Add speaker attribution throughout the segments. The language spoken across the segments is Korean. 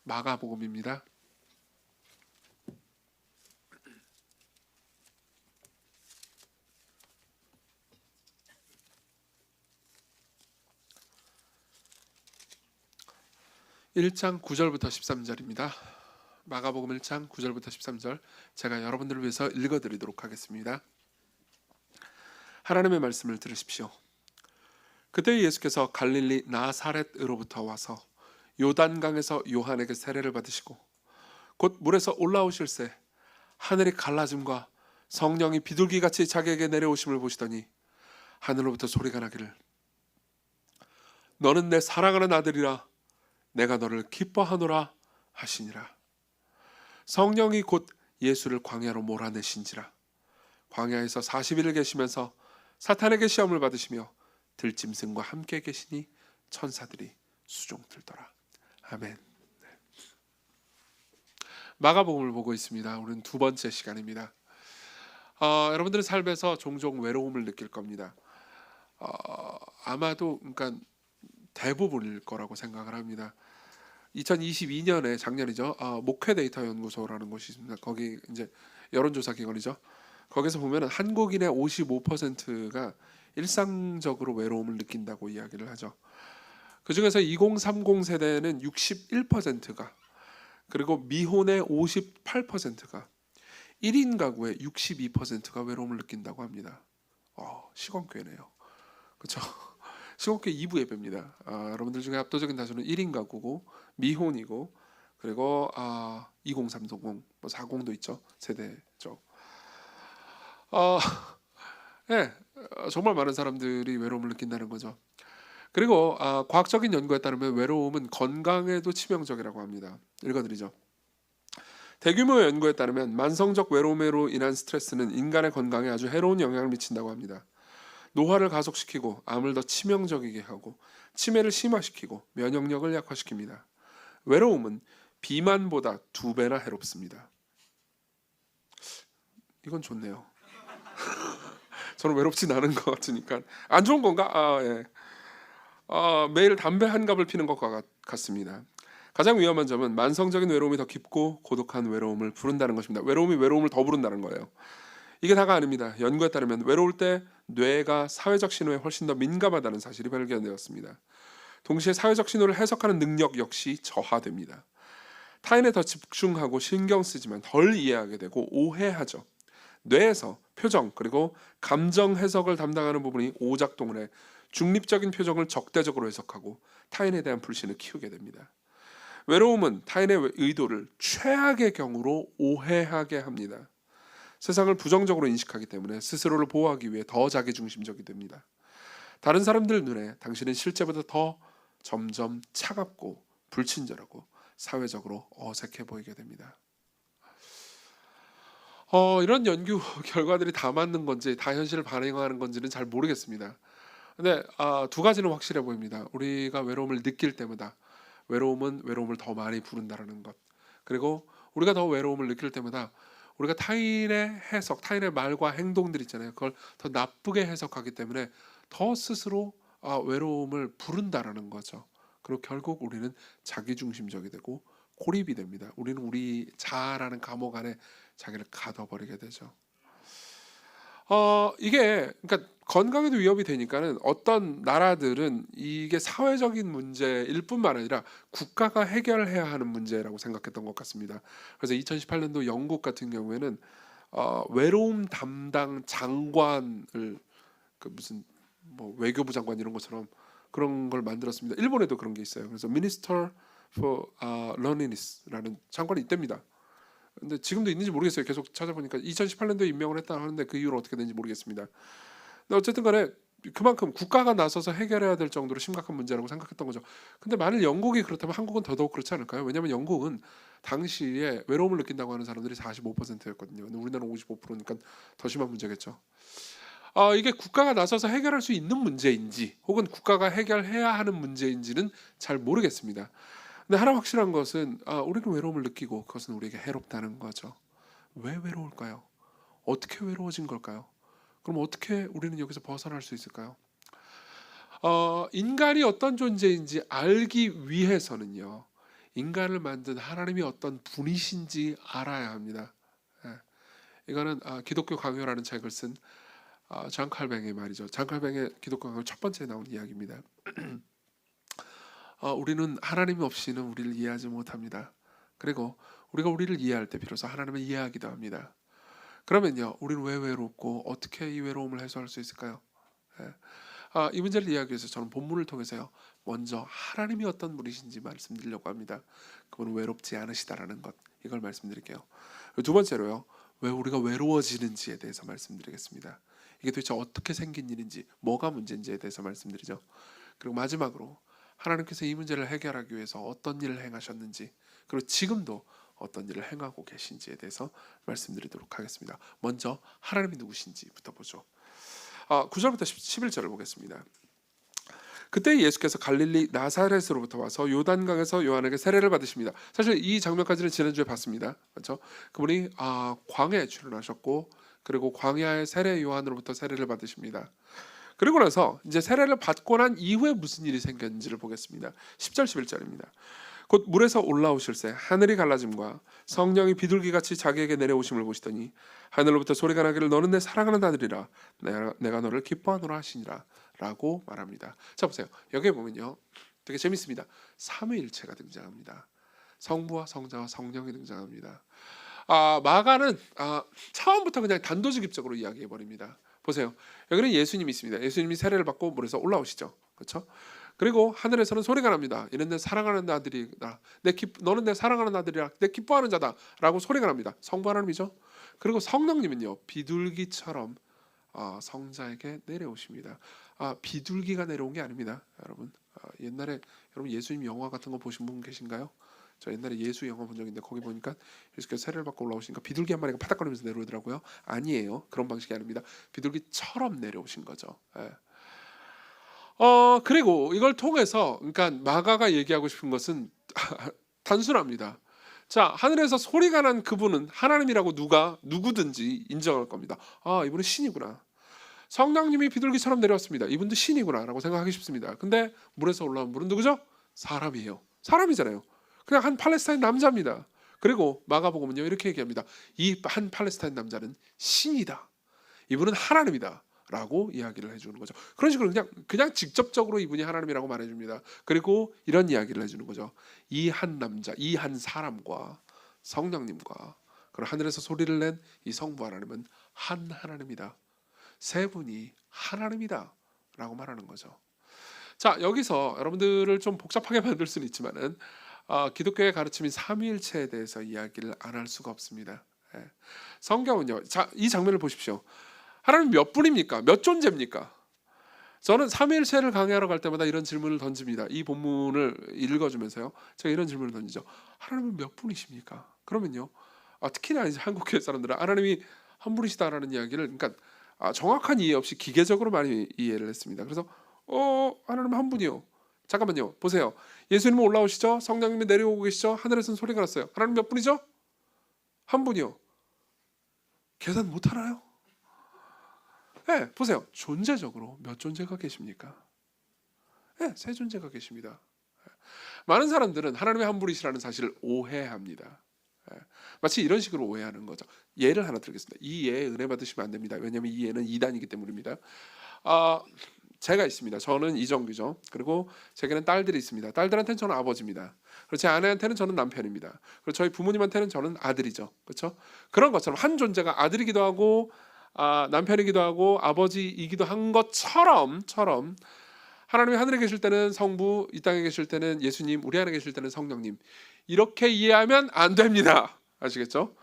Speaker 1: 마가복음입니다. 1장 9절부터 13절입니다. 마가복음 1장 9절부터 13절 제가 여러분들을 위해서 읽어드리도록 하겠습니다. 하나님의 말씀을 들으십시오. 그때 예수께서 갈릴리 나사렛으로부터 와서 요단강에서 요한에게 세례를 받으시고 곧 물에서 올라오실새 하늘이 갈라짐과 성령이 비둘기같이 자기에게 내려오심을 보시더니 하늘로부터 소리가 나기를 너는 내 사랑하는 아들이라 내가 너를 기뻐하노라 하시니라. 성령이 곧 예수를 광야로 몰아내신지라. 광야에서 40일을 계시면서 사탄에게 시험을 받으시며 들짐승과 함께 계시니 천사들이 수종들더라. 아멘. 마가복음을 보고 있습니다. 우리는 두 번째 시간입니다. 여러분들의 삶에서 종종 외로움을 느낄 겁니다. 아마도 그러니까 대부분일 거라고 생각을 합니다. 2022년에 작년이죠. 목회 데이터 연구소라는 곳이 있습니다. 거기 이제 여론조사 기관이죠. 거기서 보면은 한국인의 55%가 일상적으로 외로움을 느낀다고 이야기를 하죠. 그 중에서 2030 세대는 61%가 그리고 미혼의 58%가 1인 가구의 62%가 외로움을 느낀다고 합니다. 시건교회네요. 그렇죠? 시건교회 2부 예배입니다. 여러분들 중에 압도적인 다수는 1인 가구고 미혼이고 그리고 2030, 40도 있죠. 세대죠. 네, 정말 많은 사람들이 외로움을 느낀다는 거죠. 그리고 과학적인 연구에 따르면 외로움은 건강에도 치명적이라고 합니다. 읽어드리죠. 대규모 연구에 따르면 만성적 외로움으로 인한 스트레스는 인간의 건강에 아주 해로운 영향을 미친다고 합니다. 노화를 가속시키고 암을 더 치명적이게 하고 치매를 심화시키고 면역력을 약화시킵니다. 외로움은 비만보다 2배나 해롭습니다. 이건 좋네요. 저는 외롭진 않은 것 같으니까 안 좋은 건가? 예. 매일 담배 한 갑을 피는 것과 같습니다. 가장 위험한 점은 만성적인 외로움이 더 깊고 고독한 외로움을 부른다는 것입니다. 외로움이 외로움을 더 부른다는 거예요. 이게 다가 아닙니다. 연구에 따르면 외로울 때 뇌가 사회적 신호에 훨씬 더 민감하다는 사실이 발견되었습니다. 동시에 사회적 신호를 해석하는 능력 역시 저하됩니다. 타인에 더 집중하고 신경 쓰지만 덜 이해하게 되고 오해하죠. 뇌에서 표정 그리고 감정 해석을 담당하는 부분이 오작동을 해 중립적인 표정을 적대적으로 해석하고 타인에 대한 불신을 키우게 됩니다. 외로움은 타인의 의도를 최악의 경우로 오해하게 합니다. 세상을 부정적으로 인식하기 때문에 스스로를 보호하기 위해 더 자기중심적이 됩니다. 다른 사람들 눈에 당신은 실제보다 더 점점 차갑고 불친절하고 사회적으로 어색해 보이게 됩니다. 이런 연구 결과들이 다 맞는 건지 다 현실을 반영하는 건지는 잘 모르겠습니다. 근데 두 가지는 확실해 보입니다. 우리가 외로움을 느낄 때마다 외로움은 외로움을 더 많이 부른다는 것. 그리고 우리가 더 외로움을 느낄 때마다 우리가 타인의 해석, 타인의 말과 행동들 있잖아요. 그걸 더 나쁘게 해석하기 때문에 더 스스로 외로움을 부른다라는 거죠. 그리고 결국 우리는 자기중심적이 되고 고립이 됩니다. 우리는 우리 자아라는 감옥 안에 자기를 가둬버리게 되죠. 이게 그러니까 건강에도 위협이 되니까는 어떤 나라들은 이게 사회적인 문제일 뿐만 아니라 국가가 해결해야 하는 문제라고 생각했던 것 같습니다. 그래서 2018년도 영국 같은 경우에는 외로움 담당 장관을 그 무슨 뭐 외교부 장관 이런 것처럼 그런 걸 만들었습니다. 일본에도 그런 게 있어요. 그래서 Minister for Loneliness라는 장관이 있답니다. 근데 지금도 있는지 모르겠어요. 계속 찾아보니까 2018년도에 임명을 했다 하는데 그 이후로 어떻게 되는지 모르겠습니다. 근데 어쨌든 간에 그만큼 국가가 나서서 해결해야 될 정도로 심각한 문제라고 생각했던 거죠. 근데 만일 영국이 그렇다면 한국은 더더욱 그렇지 않을까요? 왜냐하면 영국은 당시에 외로움을 느낀다고 하는 사람들이 45%였거든요. 근데 우리나라는 55%니까 더 심한 문제겠죠. 이게 국가가 나서서 해결할 수 있는 문제인지 혹은 국가가 해결해야 하는 문제인지는 잘 모르겠습니다. 근데 하나 확실한 것은 우리는 외로움을 느끼고 그것은 우리에게 해롭다는 거죠. 왜 외로울까요? 어떻게 외로워진 걸까요? 그럼 어떻게 우리는 여기서 벗어날 수 있을까요? 인간이 어떤 존재인지 알기 위해서는요. 인간을 만든 하나님이 어떤 분이신지 알아야 합니다. 예. 이거는 기독교 강요라는 책을 쓴 잔 칼뱅의 말이죠. 잔 칼뱅의 기독교 강요 첫 번째 나온 이야기입니다. 우리는 하나님 없이는 우리를 이해하지 못합니다. 그리고 우리가 우리를 이해할 때 비로소 하나님을 이해하기도 합니다. 그러면요, 우리는 왜 외롭고 어떻게 이 외로움을 해소할 수 있을까요? 예. 이 문제를 이해하기 위해서 저는 본문을 통해서요, 먼저 하나님이 어떤 분이신지 말씀드리려고 합니다. 그분은 외롭지 않으시다라는 것, 이걸 말씀드릴게요. 두 번째로요, 왜 우리가 외로워지는지에 대해서 말씀드리겠습니다. 이게 도대체 어떻게 생긴 일인지, 뭐가 문제인지에 대해서 말씀드리죠. 그리고 마지막으로 하나님께서 이 문제를 해결하기 위해서 어떤 일을 행하셨는지, 그리고 지금도 어떤 일을 행하고 계신지에 대해서 말씀드리도록 하겠습니다. 먼저 하나님이 누구신지부터 보죠. 9절부터 11절을 보겠습니다. 그때 예수께서 갈릴리 나사렛으로부터 와서 요단강에서 요한에게 세례를 받으십니다. 사실 이 장면까지는 지난주에 봤습니다. 그렇죠? 그분이 광야에 출현하셨고, 그리고 광야의 세례 요한으로부터 세례를 받으십니다. 그리고 나서 이제 세례를 받고 난 이후에 무슨 일이 생겼는지를 보겠습니다. 10절 11절입니다. 곧 물에서 올라오실새 하늘이 갈라짐과 성령이 비둘기같이 자기에게 내려오심을 보시더니 하늘로부터 소리가 나기를 너는 내 사랑하는 아들이라 내가 너를 기뻐하노라 하시니라 라고 말합니다. 자, 보세요. 여기에 보면요, 되게 재밌습니다. 삼위일체가 등장합니다. 성부와 성자와 성령이 등장합니다. 마가는 처음부터 그냥 단도직입적으로 이야기해 버립니다. 보세요. 여기는 예수님이 있습니다. 예수님이 세례를 받고 물에서 올라오시죠. 그렇죠? 그리고 하늘에서는 소리가 납니다. 이는 내 사랑하는 아들이다. 너는 내 사랑하는 아들이라, 내 기뻐하는 자다라고 소리가 납니다. 성부 하나님이죠. 그리고 성령님은요, 비둘기처럼 성자에게 내려오십니다. 비둘기가 내려온 게 아닙니다, 여러분. 옛날에 여러분 예수님 영화 같은 거 보신 분 계신가요? 저 옛날에 예수 영화 본 적 있는데 거기 보니까 예수께서 세례를 받고 올라오시니까 비둘기 한 마리가 파닥거리면서 내려오더라고요. 아니에요. 그런 방식이 아닙니다. 비둘기처럼 내려오신 거죠. 예. 그리고 이걸 통해서, 그러니까 마가가 얘기하고 싶은 것은 단순합니다. 자, 하늘에서 소리가 난 그분은 하나님이라고 누구든지 인정할 겁니다. 이분은 신이구나. 성령님이 비둘기처럼 내려왔습니다. 이분도 신이구나 라고 생각하기 쉽습니다. 근데 물에서 올라온 분은 누구죠? 사람이에요. 사람이잖아요. 그냥 한 팔레스타인 남자입니다. 그리고 마가복음은요, 이렇게 얘기합니다. 이 한 팔레스타인 남자는 신이다. 이분은 하나님이다 라고 이야기를 해주는 거죠. 그런 식으로 그냥 직접적으로 이분이 하나님이라고 말해줍니다. 그리고 이런 이야기를 해주는 거죠. 이 한 남자, 이 한 사람과 성령님과 그리고 하늘에서 소리를 낸 이 성부 하나님은 한 하나님이다. 세 분이 하나님이다 라고 말하는 거죠. 자, 여기서 여러분들을 좀 복잡하게 만들 수는 있지만은 기독교의 가르침인 삼위일체에 대해서 이야기를 안 할 수가 없습니다. 성경은요, 자, 이 장면을 보십시오. 하나님 몇 분입니까? 몇 존재입니까? 저는 삼위일체를 강의하러 갈 때마다 이런 질문을 던집니다. 이 본문을 읽어주면서요, 제가 이런 질문을 던지죠. 하나님은 몇 분이십니까? 그러면요, 특히나 이제 한국교회 사람들은 하나님이 한 분이시다라는 이야기를, 그러니까 정확한 이해 없이 기계적으로 많이 이해를 했습니다. 그래서 하나님 한 분이요. 잠깐만요, 보세요. 예수님은 올라오시죠? 성령님이 내려오고 계시죠? 하늘에서는 소리가 났어요. 하나님 몇 분이죠? 한 분이요. 계산 못 하나요? 네, 보세요. 존재적으로 몇 존재가 계십니까? 네, 세 존재가 계십니다. 많은 사람들은 하나님의 한 분이시라는 사실을 오해합니다. 마치 이런 식으로 오해하는 거죠. 예를 하나 드리겠습니다. 이 예에 은혜 받으시면 안 됩니다. 왜냐하면 이 예는 이단이기 때문입니다. 제가 있습니다. 저는 이정규죠. 그리고 제게는 딸들이 있습니다. 딸들한테는 저는 아버지입니다. 그리고 제 아내한테는 저는 남편입니다. 그리고 저희 부모님한테는 저는 아들이죠. 그렇죠? 그런 것처럼 한 존재가 아들이기도 하고 남편이기도 하고 아버지이기도 한 것처럼 하나님이 하늘에 계실 때는 성부, 이 땅에 계실 때는 예수님, 우리 안에 계실 때는 성령님, 이렇게 이해하면 안 됩니다. 아시겠죠?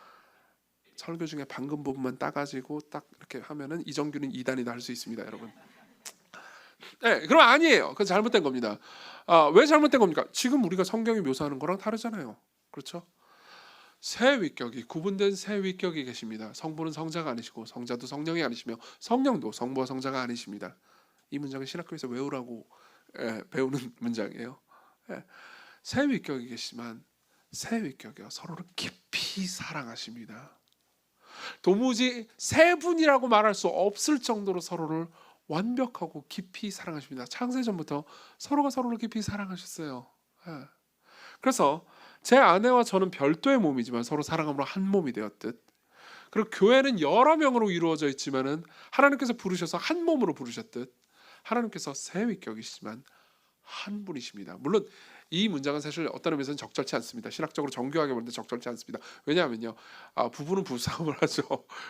Speaker 1: 설교 중에 방금 부분만 따가지고 딱 이렇게 하면은 이정규는 이단이다 할 수 있습니다, 여러분. 네, 그럼 아니에요. 그건 잘못된 겁니다. 왜 잘못된 겁니까? 지금 우리가 성경이 묘사하는 거랑 다르잖아요. 그렇죠? 세 위격이, 구분된 세 위격이 계십니다. 성부는 성자가 아니시고 성자도 성령이 아니시며 성령도 성부와 성자가 아니십니다. 이 문장은 신학교에서 외우라고 배우는 문장이에요. 세 위격이 계시지만 세 위격이요, 서로를 깊이 사랑하십니다. 도무지 세 분이라고 말할 수 없을 정도로 서로를 완벽하고 깊이 사랑하십니다. 창세전부터 서로가 서로를 깊이 사랑하셨어요. 그래서 제 아내와 저는 별도의 몸이지만 서로 사랑함으로 한 몸이 되었듯, 그리고 교회는 여러 명으로 이루어져 있지만은 하나님께서 부르셔서 한 몸으로 부르셨듯, 하나님께서 세 위격이시지만 한 분이십니다. 물론 이 문장은 사실 어떤 의미에서는 적절치 않습니다. 신학적으로 정교하게 보는데 적절치 않습니다. 왜냐하면요, 부부는 부부싸움을 하죠.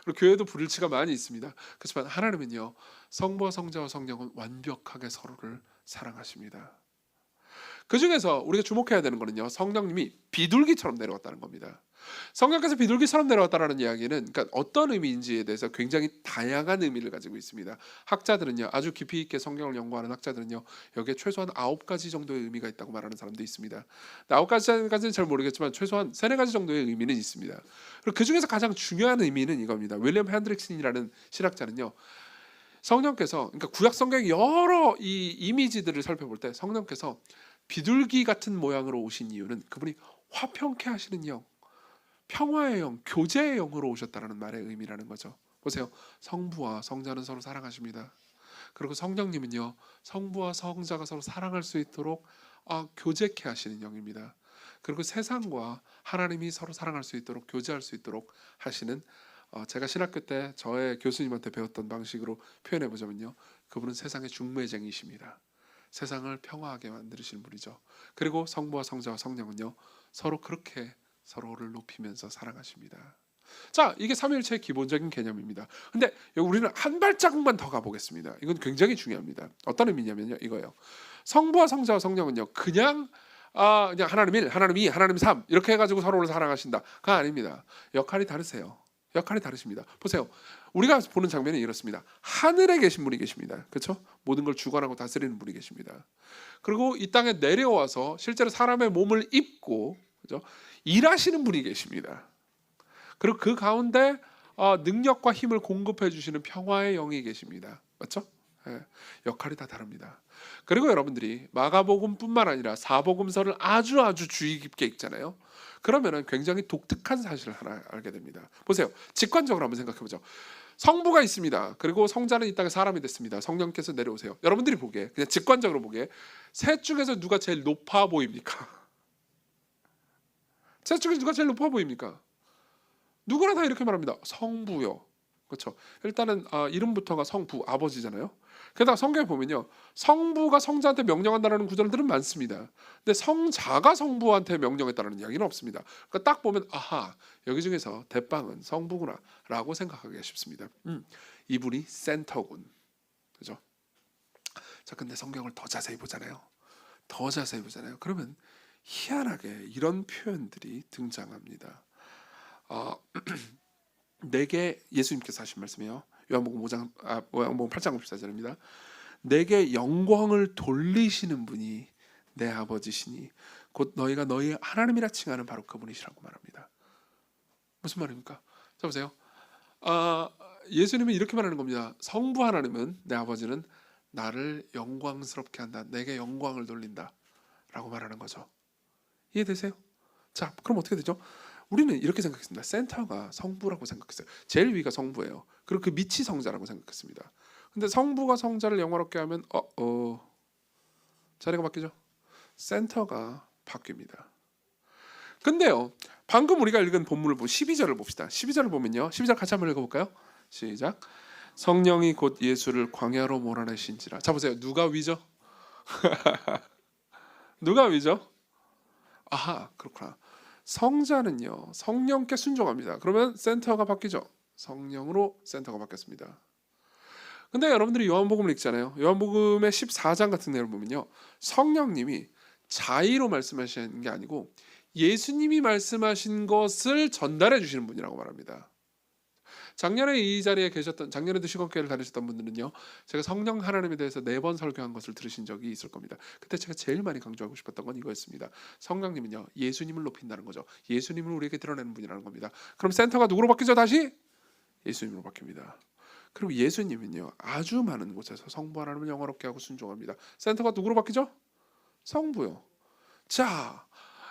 Speaker 1: 그리고 교회도 불일치가 많이 있습니다. 그렇지만 하나님은요, 성부와 성자와 성령은 완벽하게 서로를 사랑하십니다. 그 중에서 우리가 주목해야 되는 거는요, 성령님이 비둘기처럼 내려왔다는 겁니다. 성령께서 비둘기처럼 내려왔다라는 이야기는, 그러니까 어떤 의미인지에 대해서 굉장히 다양한 의미를 가지고 있습니다. 학자들은요, 아주 깊이 있게 성경을 연구하는 학자들은요, 여기에 최소한 9가지 정도의 의미가 있다고 말하는 사람도 있습니다. 9가지까지는 잘 모르겠지만 최소한 3-4가지 정도의 의미는 있습니다. 그리고 그 중에서 가장 중요한 의미는 이겁니다. 윌리엄 핸드릭슨이라는 신학자는요, 성령께서, 그러니까 구약 성경의 여러 이 이미지들을 살펴볼 때 성령께서 비둘기 같은 모양으로 오신 이유는 그분이 화평케 하시는 영, 평화의 영, 교제의 영으로 오셨다는 말의 의미라는 거죠. 보세요. 성부와 성자는 서로 사랑하십니다. 그리고 성령님은요, 성부와 성자가 서로 사랑할 수 있도록 교제케 하시는 영입니다. 그리고 세상과 하나님이 서로 사랑할 수 있도록, 교제할 수 있도록 하시는, 제가 신학교 때 저의 교수님한테 배웠던 방식으로 표현해 보자면요, 그분은 세상의 중매쟁이십니다. 세상을 평화하게 만드시는 분이죠. 그리고 성부와 성자와 성령은요, 서로 그렇게 서로를 높이면서 사랑하십니다. 자, 이게 삼위일체의 기본적인 개념입니다. 근데 여기 우리는 한 발자국만 더 가보겠습니다. 이건 굉장히 중요합니다. 어떤 의미냐면요, 이거예요. 성부와 성자와 성령은요, 그냥 하나님 1, 하나님 2, 하나님 3 이렇게 해가지고 서로를 사랑하신다가 아닙니다. 역할이 다르세요. 역할이 다르십니다. 보세요. 우리가 보는 장면이 이렇습니다. 하늘에 계신 분이 계십니다. 그렇죠? 모든 걸 주관하고 다스리는 분이 계십니다. 그리고 이 땅에 내려와서 실제로 사람의 몸을 입고, 그렇죠? 일하시는 분이 계십니다. 그리고 그 가운데 능력과 힘을 공급해 주시는 평화의 영이 계십니다. 맞죠? 예, 역할이 다 다릅니다. 그리고 여러분들이 마가복음뿐만 아니라 사복음서를 아주 주의 깊게 읽잖아요. 그러면은 굉장히 독특한 사실을 하나 알게 됩니다. 보세요. 직관적으로 한번 생각해 보죠. 성부가 있습니다. 그리고 성자는 이 땅에 사람이 됐습니다. 성령께서 내려오세요. 여러분들이 보기에, 그냥 직관적으로 보기에 셋 중에서 누가 제일 높아 보입니까? 셋 중에서 누가 제일 높아 보입니까? 누구나 다 이렇게 말합니다. 성부요. 그렇죠. 일단은 이름부터가 성부, 아버지잖아요. 게다가 성경에 보면요, 성부가 성자한테 명령한다는 구절들은 많습니다. 근데 성자가 성부한테 명령했다는 이야기는 없습니다. 그러니까 딱 보면 아하, 여기 중에서 대빵은 성부구나라고 생각하기가 쉽습니다. 이분이 센터군, 그죠? 자, 근데 성경을 더 자세히 보잖아요. 더 자세히 보잖아요. 그러면 희한하게 이런 표현들이 등장합니다. 내게, 예수님께서 하신 말씀이에요. 요한복음 8장 54절입니다. 내게 영광을 돌리시는 분이 내 아버지시니 곧 너희가 너희 하나님이라 칭하는 바로 그분이시라고 말합니다. 무슨 말입니까? 자, 보세요. 예수님은 이렇게 말하는 겁니다. 성부 하나님은, 내 아버지는 나를 영광스럽게 한다, 내게 영광을 돌린다 라고 말하는 거죠. 이해되세요? 자, 그럼 어떻게 되죠? 우리는 이렇게 생각했습니다. 센터가 성부라고 생각했어요. 제일 위가 성부예요. 그리고 그 밑이 성자라고 생각했습니다. 근데 성부가 성자를 영화롭게 하면 자리가 바뀌죠. 센터가 바뀝니다. 근데요, 방금 우리가 읽은 본문을 보고 12절을 봅시다. 12절을 보면요, 12절 같이 한번 읽어볼까요? 시작. 성령이 곧 예수를 광야로 몰아내신지라. 자, 보세요. 누가 위죠? 누가 위죠? 아하, 그렇구나. 성자는요, 성령께 순종합니다. 그러면 센터가 바뀌죠. 성령으로 센터가 바뀌었습니다. 근데 여러분들이 요한복음을 읽잖아요. 요한복음의 14장 같은 내용을 보면요, 성령님이 자의로 말씀하시는 게 아니고 예수님이 말씀하신 것을 전달해 주시는 분이라고 말합니다. 작년에 이 자리에 계셨던, 작년에도 시건교회를 다니셨던 분들은요, 제가 성령 하나님에 대해서 4번 설교한 것을 들으신 적이 있을 겁니다. 그때 제가 제일 많이 강조하고 싶었던 건 이거였습니다. 성령님은요, 예수님을 높인다는 거죠. 예수님을 우리에게 드러내는 분이라는 겁니다. 그럼 센터가 누구로 바뀌죠? 다시 예수님으로 바뀝니다. 그리고 예수님은요, 아주 많은 곳에서 성부 하나님을 영화롭게 하고 순종합니다. 센터가 누구로 바뀌죠? 성부요. 자,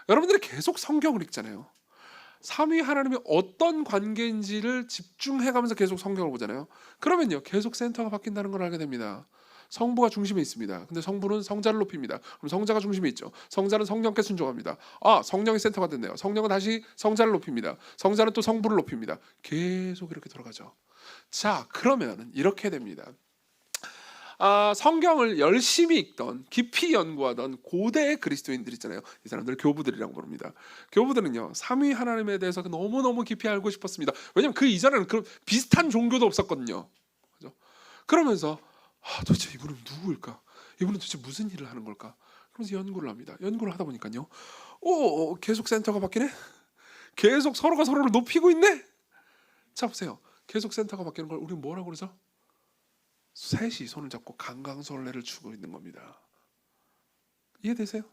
Speaker 1: 여러분들이 계속 성경을 읽잖아요. 삼위 하나님이 어떤 관계인지를 집중해가면서 계속 성경을 보잖아요. 그러면요, 계속 센터가 바뀐다는 걸 알게 됩니다. 성부가 중심에 있습니다. 근데 성부는 성자를 높입니다. 그럼 성자가 중심에 있죠. 성자는 성령께 순종합니다. 성령이 센터가 됐네요. 성령은 다시 성자를 높입니다. 성자는 또 성부를 높입니다. 계속 이렇게 돌아가죠. 자, 그러면 이렇게 됩니다. 성경을 열심히 읽던, 깊이 연구하던 고대의 그리스도인들 있잖아요. 이 사람들 교부들이라고 부릅니다. 교부들은요, 삼위 하나님에 대해서 너무너무 깊이 알고 싶었습니다. 왜냐하면 그 이전에는 그런 비슷한 종교도 없었거든요. 그죠? 그러면서 도대체 이분은 누구일까? 이분은 도대체 무슨 일을 하는 걸까? 그러면서 연구를 합니다. 연구를 하다 보니까요, 계속 센터가 바뀌네? 계속 서로가 서로를 높이고 있네? 자, 보세요. 계속 센터가 바뀌는 걸 우리 뭐라고 그러죠? 셋이 손을 잡고 강강술래를 추고 있는 겁니다. 이해되세요?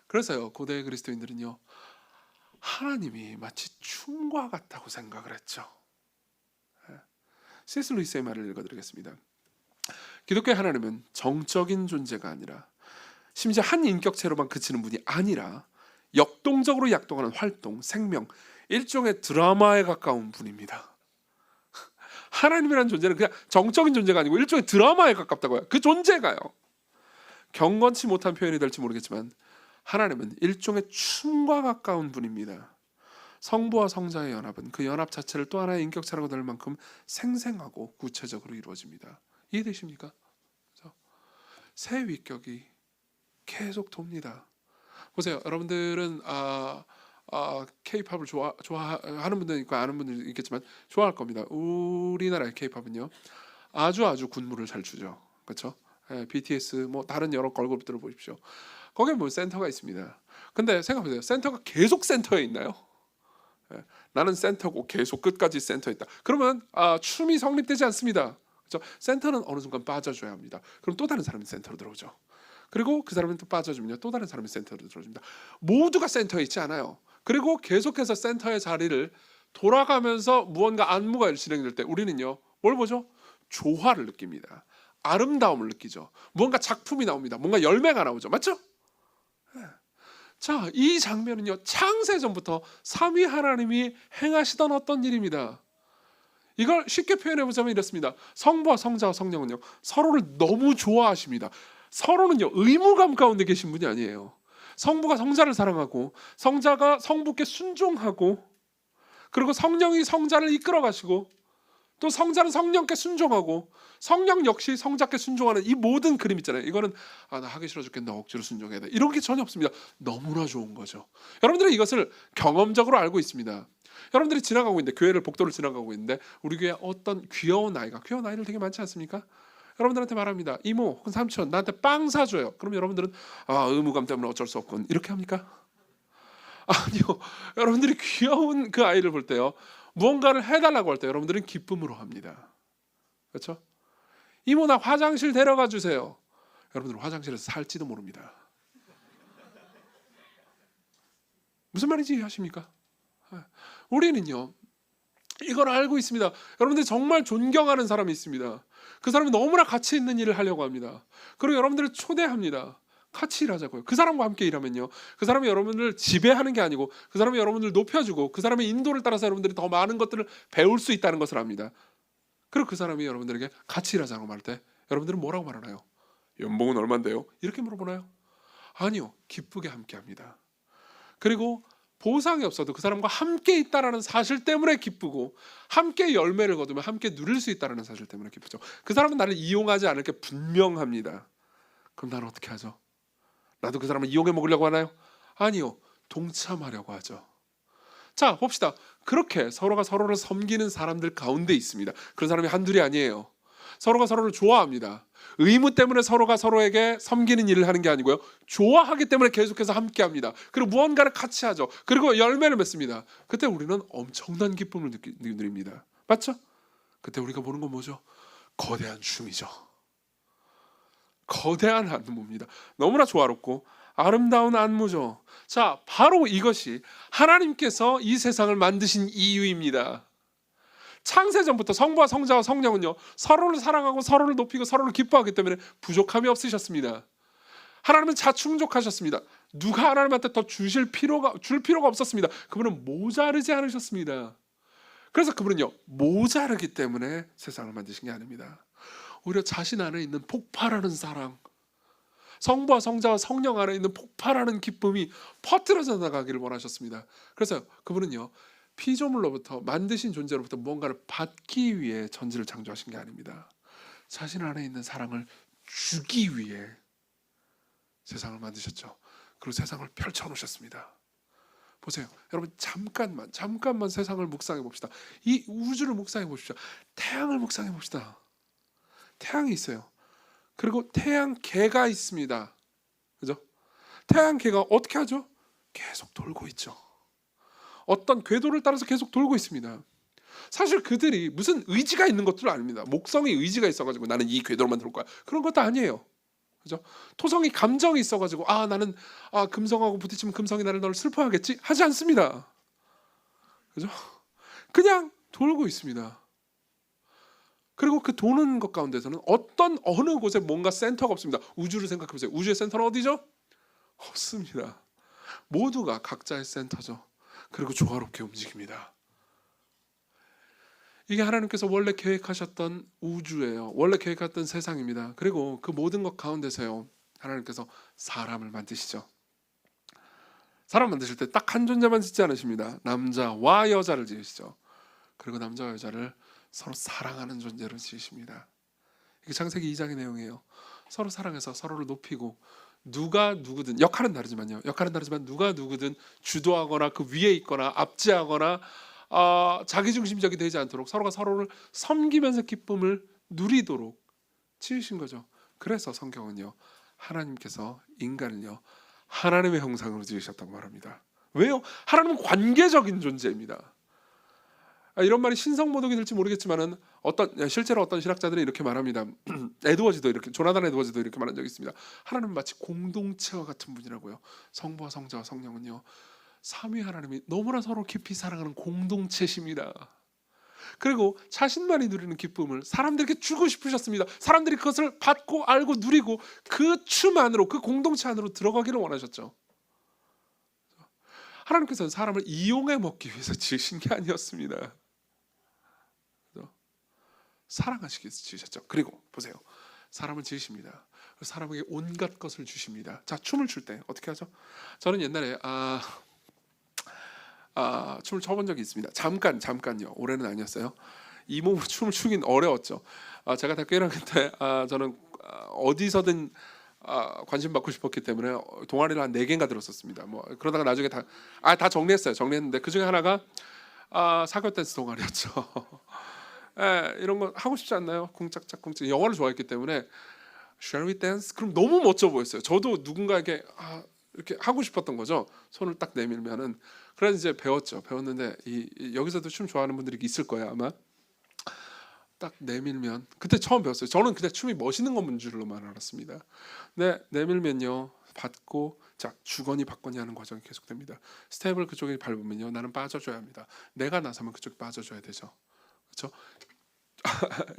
Speaker 1: 그래서요, 고대 그리스도인들은요, 하나님이 마치 춤과 같다고 생각을 했죠. C.S. 루이스의 말을 읽어드리겠습니다. 기독교의 하나님은 정적인 존재가 아니라, 심지어 한 인격체로만 그치는 분이 아니라 역동적으로 약동하는 활동, 생명, 일종의 드라마에 가까운 분입니다. 하나님이라는 존재는 그냥 정적인 존재가 아니고 일종의 드라마에 가깝다고요. 그 존재가요. 경건치 못한 표현이 될지 모르겠지만 하나님은 일종의 춤과 가까운 분입니다. 성부와 성자의 연합은 그 연합 자체를 또 하나의 인격체라고 될 만큼 생생하고 구체적으로 이루어집니다. 이해되십니까? 새 위격이 계속 돕니다. 보세요. 여러분들은 K-팝을 좋아하는 분들 있고 아는 분들 있겠지만 좋아할 겁니다. 우리나라의 K-팝은요, 아주 군무를 잘 주죠. 그렇죠? BTS 뭐 다른 여러 걸그룹들을 보십시오. 거기에 뭐 센터가 있습니다. 근데 생각해보세요. 센터가 계속 센터에 있나요? 나는 센터고 계속 끝까지 센터에 있다. 그러면 춤이 성립되지 않습니다. 그렇죠? 센터는 어느 순간 빠져줘야 합니다. 그럼 또 다른 사람이 센터로 들어오죠. 그리고 그 사람은 또 빠져주면요, 또 다른 사람이 센터로 들어줍니다. 모두가 센터에 있지 않아요. 그리고 계속해서 센터의 자리를 돌아가면서 무언가 안무가 진행될 때 우리는요, 뭘 보죠? 조화를 느낍니다. 아름다움을 느끼죠. 무언가 작품이 나옵니다. 뭔가 열매가 나오죠. 맞죠? 자, 이 장면은요, 창세전부터 삼위 하나님이 행하시던 어떤 일입니다. 이걸 쉽게 표현해보자면 이렇습니다. 성부와 성자와 성령은요, 서로를 너무 좋아하십니다. 서로는요, 의무감 가운데 계신 분이 아니에요. 성부가 성자를 사랑하고, 성자가 성부께 순종하고, 그리고 성령이 성자를 이끌어 가시고, 또 성자는 성령께 순종하고, 성령 역시 성자께 순종하는 이 모든 그림 있잖아요. 이거는 나 하기 싫어 죽겠는데 억지로 순종해야 돼, 이런 게 전혀 없습니다. 너무나 좋은 거죠. 여러분들은 이것을 경험적으로 알고 있습니다. 여러분들이 지나가고 있는데, 교회를 복도를 지나가고 있는데 우리 교회에 어떤 귀여운 아이들 되게 많지 않습니까? 여러분들한테 말합니다. 이모 혹은 삼촌, 나한테 빵 사줘요. 그럼 여러분들은 의무감 때문에 어쩔 수 없군, 이렇게 합니까? 아니요. 여러분들이 귀여운 그 아이를 볼 때요, 무언가를 해달라고 할 때 여러분들은 기쁨으로 합니다. 그렇죠? 이모 나 화장실 데려가 주세요. 여러분들은 화장실에서 살지도 모릅니다. 무슨 말인지 이해하십니까? 우리는요, 이걸 알고 있습니다. 여러분들이 정말 존경하는 사람이 있습니다. 그 사람이 너무나 가치 있는 일을 하려고 합니다. 그리고 여러분들을 초대합니다. 같이 일하자고요. 그 사람과 함께 일하면요, 그 사람이 여러분을 지배하는 게 아니고 그 사람이 여러분을 높여주고 그 사람의 인도를 따라서 여러분들이 더 많은 것들을 배울 수 있다는 것을 압니다. 그리고 그 사람이 여러분들에게 같이 일하자고 말할 때 여러분들은 뭐라고 말하나요? 연봉은 얼만데요? 이렇게 물어보나요? 아니요. 기쁘게 함께합니다. 그리고 보상이 없어도 그 사람과 함께 있다라는 사실 때문에 기쁘고, 함께 열매를 거두면 함께 누릴 수 있다라는 사실 때문에 기쁘죠. 그 사람은 나를 이용하지 않을 게 분명합니다. 그럼 나는 어떻게 하죠? 나도 그 사람을 이용해 먹으려고 하나요? 아니요. 동참하려고 하죠. 자, 봅시다. 그렇게 서로가 서로를 섬기는 사람들 가운데 있습니다. 그런 사람이 한둘이 아니에요. 서로가 서로를 좋아합니다. 의무 때문에 서로가 서로에게 섬기는 일을 하는 게 아니고요, 좋아하기 때문에 계속해서 함께합니다. 그리고 무언가를 같이 하죠. 그리고 열매를 맺습니다. 그때 우리는 엄청난 기쁨을 누립니다. 맞죠? 그때 우리가 보는 건 뭐죠? 거대한 춤이죠. 거대한 안무입니다. 너무나 조화롭고 아름다운 안무죠. 자, 바로 이것이 하나님께서 이 세상을 만드신 이유입니다. 창세전부터 성부와 성자와 성령은요, 서로를 사랑하고 서로를 높이고 서로를 기뻐하기 때문에 부족함이 없으셨습니다. 하나님은 자충족하셨습니다. 누가 하나님한테 더 줄 필요가 없었습니다. 그분은 모자르지 않으셨습니다. 그래서 그분은요, 모자르기 때문에 세상을 만드신 게 아닙니다. 오히려 자신 안에 있는 폭발하는 사랑, 성부와 성자와 성령 안에 있는 폭발하는 기쁨이 퍼뜨려져 나가기를 원하셨습니다. 그래서 그분은요, 피조물로부터 만드신 존재로부터 무언가를 받기 위해 전지를 창조하신 게 아닙니다. 자신 안에 있는 사랑을 주기 위해 세상을 만드셨죠. 그리고 세상을 펼쳐놓으셨습니다. 보세요, 여러분, 잠깐만 세상을 묵상해 봅시다. 이 우주를 묵상해 보십시오. 태양을 묵상해 봅시다. 태양이 있어요. 그리고 태양계가 있습니다. 그죠? 태양계가 어떻게 하죠? 계속 돌고 있죠. 어떤 궤도를 따라서 계속 돌고 있습니다. 사실 그들이 무슨 의지가 있는 것들은 아닙니다. 목성이 의지가 있어가지고 나는 이 궤도로만 돌 거야, 그런 것도 아니에요. 그죠? 토성이 감정이 있어가지고 나는 금성하고 부딪히면 금성이 너를 슬퍼하겠지 하지 않습니다. 그죠? 그냥 돌고 있습니다. 그리고 그 도는 것 가운데서는 어느 곳에 뭔가 센터가 없습니다. 우주를 생각해 보세요. 우주의 센터는 어디죠? 없습니다. 모두가 각자의 센터죠. 그리고 조화롭게 움직입니다. 이게 하나님께서 원래 계획하셨던 우주예요. 원래 계획했던 세상입니다. 그리고 그 모든 것 가운데서요, 하나님께서 사람을 만드시죠. 사람 만드실 때 딱 한 존재만 짓지 않으십니다. 남자와 여자를 지으시죠. 그리고 남자와 여자를 서로 사랑하는 존재로 지으십니다. 이게 창세기 2장의 내용이에요. 서로 사랑해서 서로를 높이고, 누가 누구든 역할은 다르지만 누가 누구든 주도하거나 그 위에 있거나 압제하거나 자기중심적이 되지 않도록 서로가 서로를 섬기면서 기쁨을 누리도록 지으신 거죠. 그래서 성경은요, 하나님께서 인간을요 하나님의 형상으로 지으셨다고 말합니다. 왜요? 하나님은 관계적인 존재입니다. 이런 말이 신성모독이 될지 모르겠지만은 실제로 어떤 신학자들이 이렇게 말합니다. 조나단 에드워즈도 이렇게 말한 적이 있습니다. 하나님은 마치 공동체와 같은 분이라고요. 성부와 성자와 성령은요, 삼위 하나님이 너무나 서로 깊이 사랑하는 공동체십니다. 그리고 자신만이 누리는 기쁨을 사람들에게 주고 싶으셨습니다. 사람들이 그것을 받고 알고 누리고 그 춤 안으로, 그 공동체 안으로 들어가기를 원하셨죠. 하나님께서는 사람을 이용해 먹기 위해서 지으신 게 아니었습니다. 사랑하시기 위해서 지으셨죠. 그리고 보세요, 사람을 지으십니다. 사람에게 온갖 것을 주십니다. 자, 춤을 출 때 어떻게 하죠? 저는 옛날에 춤을 춰본 적이 있습니다. 잠깐요. 올해는 아니었어요. 이 몸으로 춤을 추긴 어려웠죠. 제가 대학교 1학년 때 저는 어디서든 관심 받고 싶었기 때문에 동아리를 한 4개인가 들었었습니다. 그러다가 나중에 다 정리했어요. 정리했는데 그 중에 하나가 사교 댄스 동아리였죠. 이런 거 하고 싶지 않나요? 쿵짝짝 영어를 좋아했기 때문에 Shall we dance? 그럼 너무 멋져 보였어요. 저도 누군가에게 이렇게 하고 싶었던 거죠. 손을 딱 내밀면은. 그래서 이제 배웠는데 여기서도 춤 좋아하는 분들이 있을 거예요, 아마. 딱 내밀면, 그때 처음 배웠어요. 저는 그때 춤이 멋있는 건 줄로만 알았습니다. 근데 내밀면요, 받고, 자, 주거니 받거니 하는 과정이 계속됩니다. 스텝을 그쪽에 밟으면요, 나는 빠져줘야 합니다. 내가 나서면 그쪽이 빠져줘야 되죠. 그렇죠?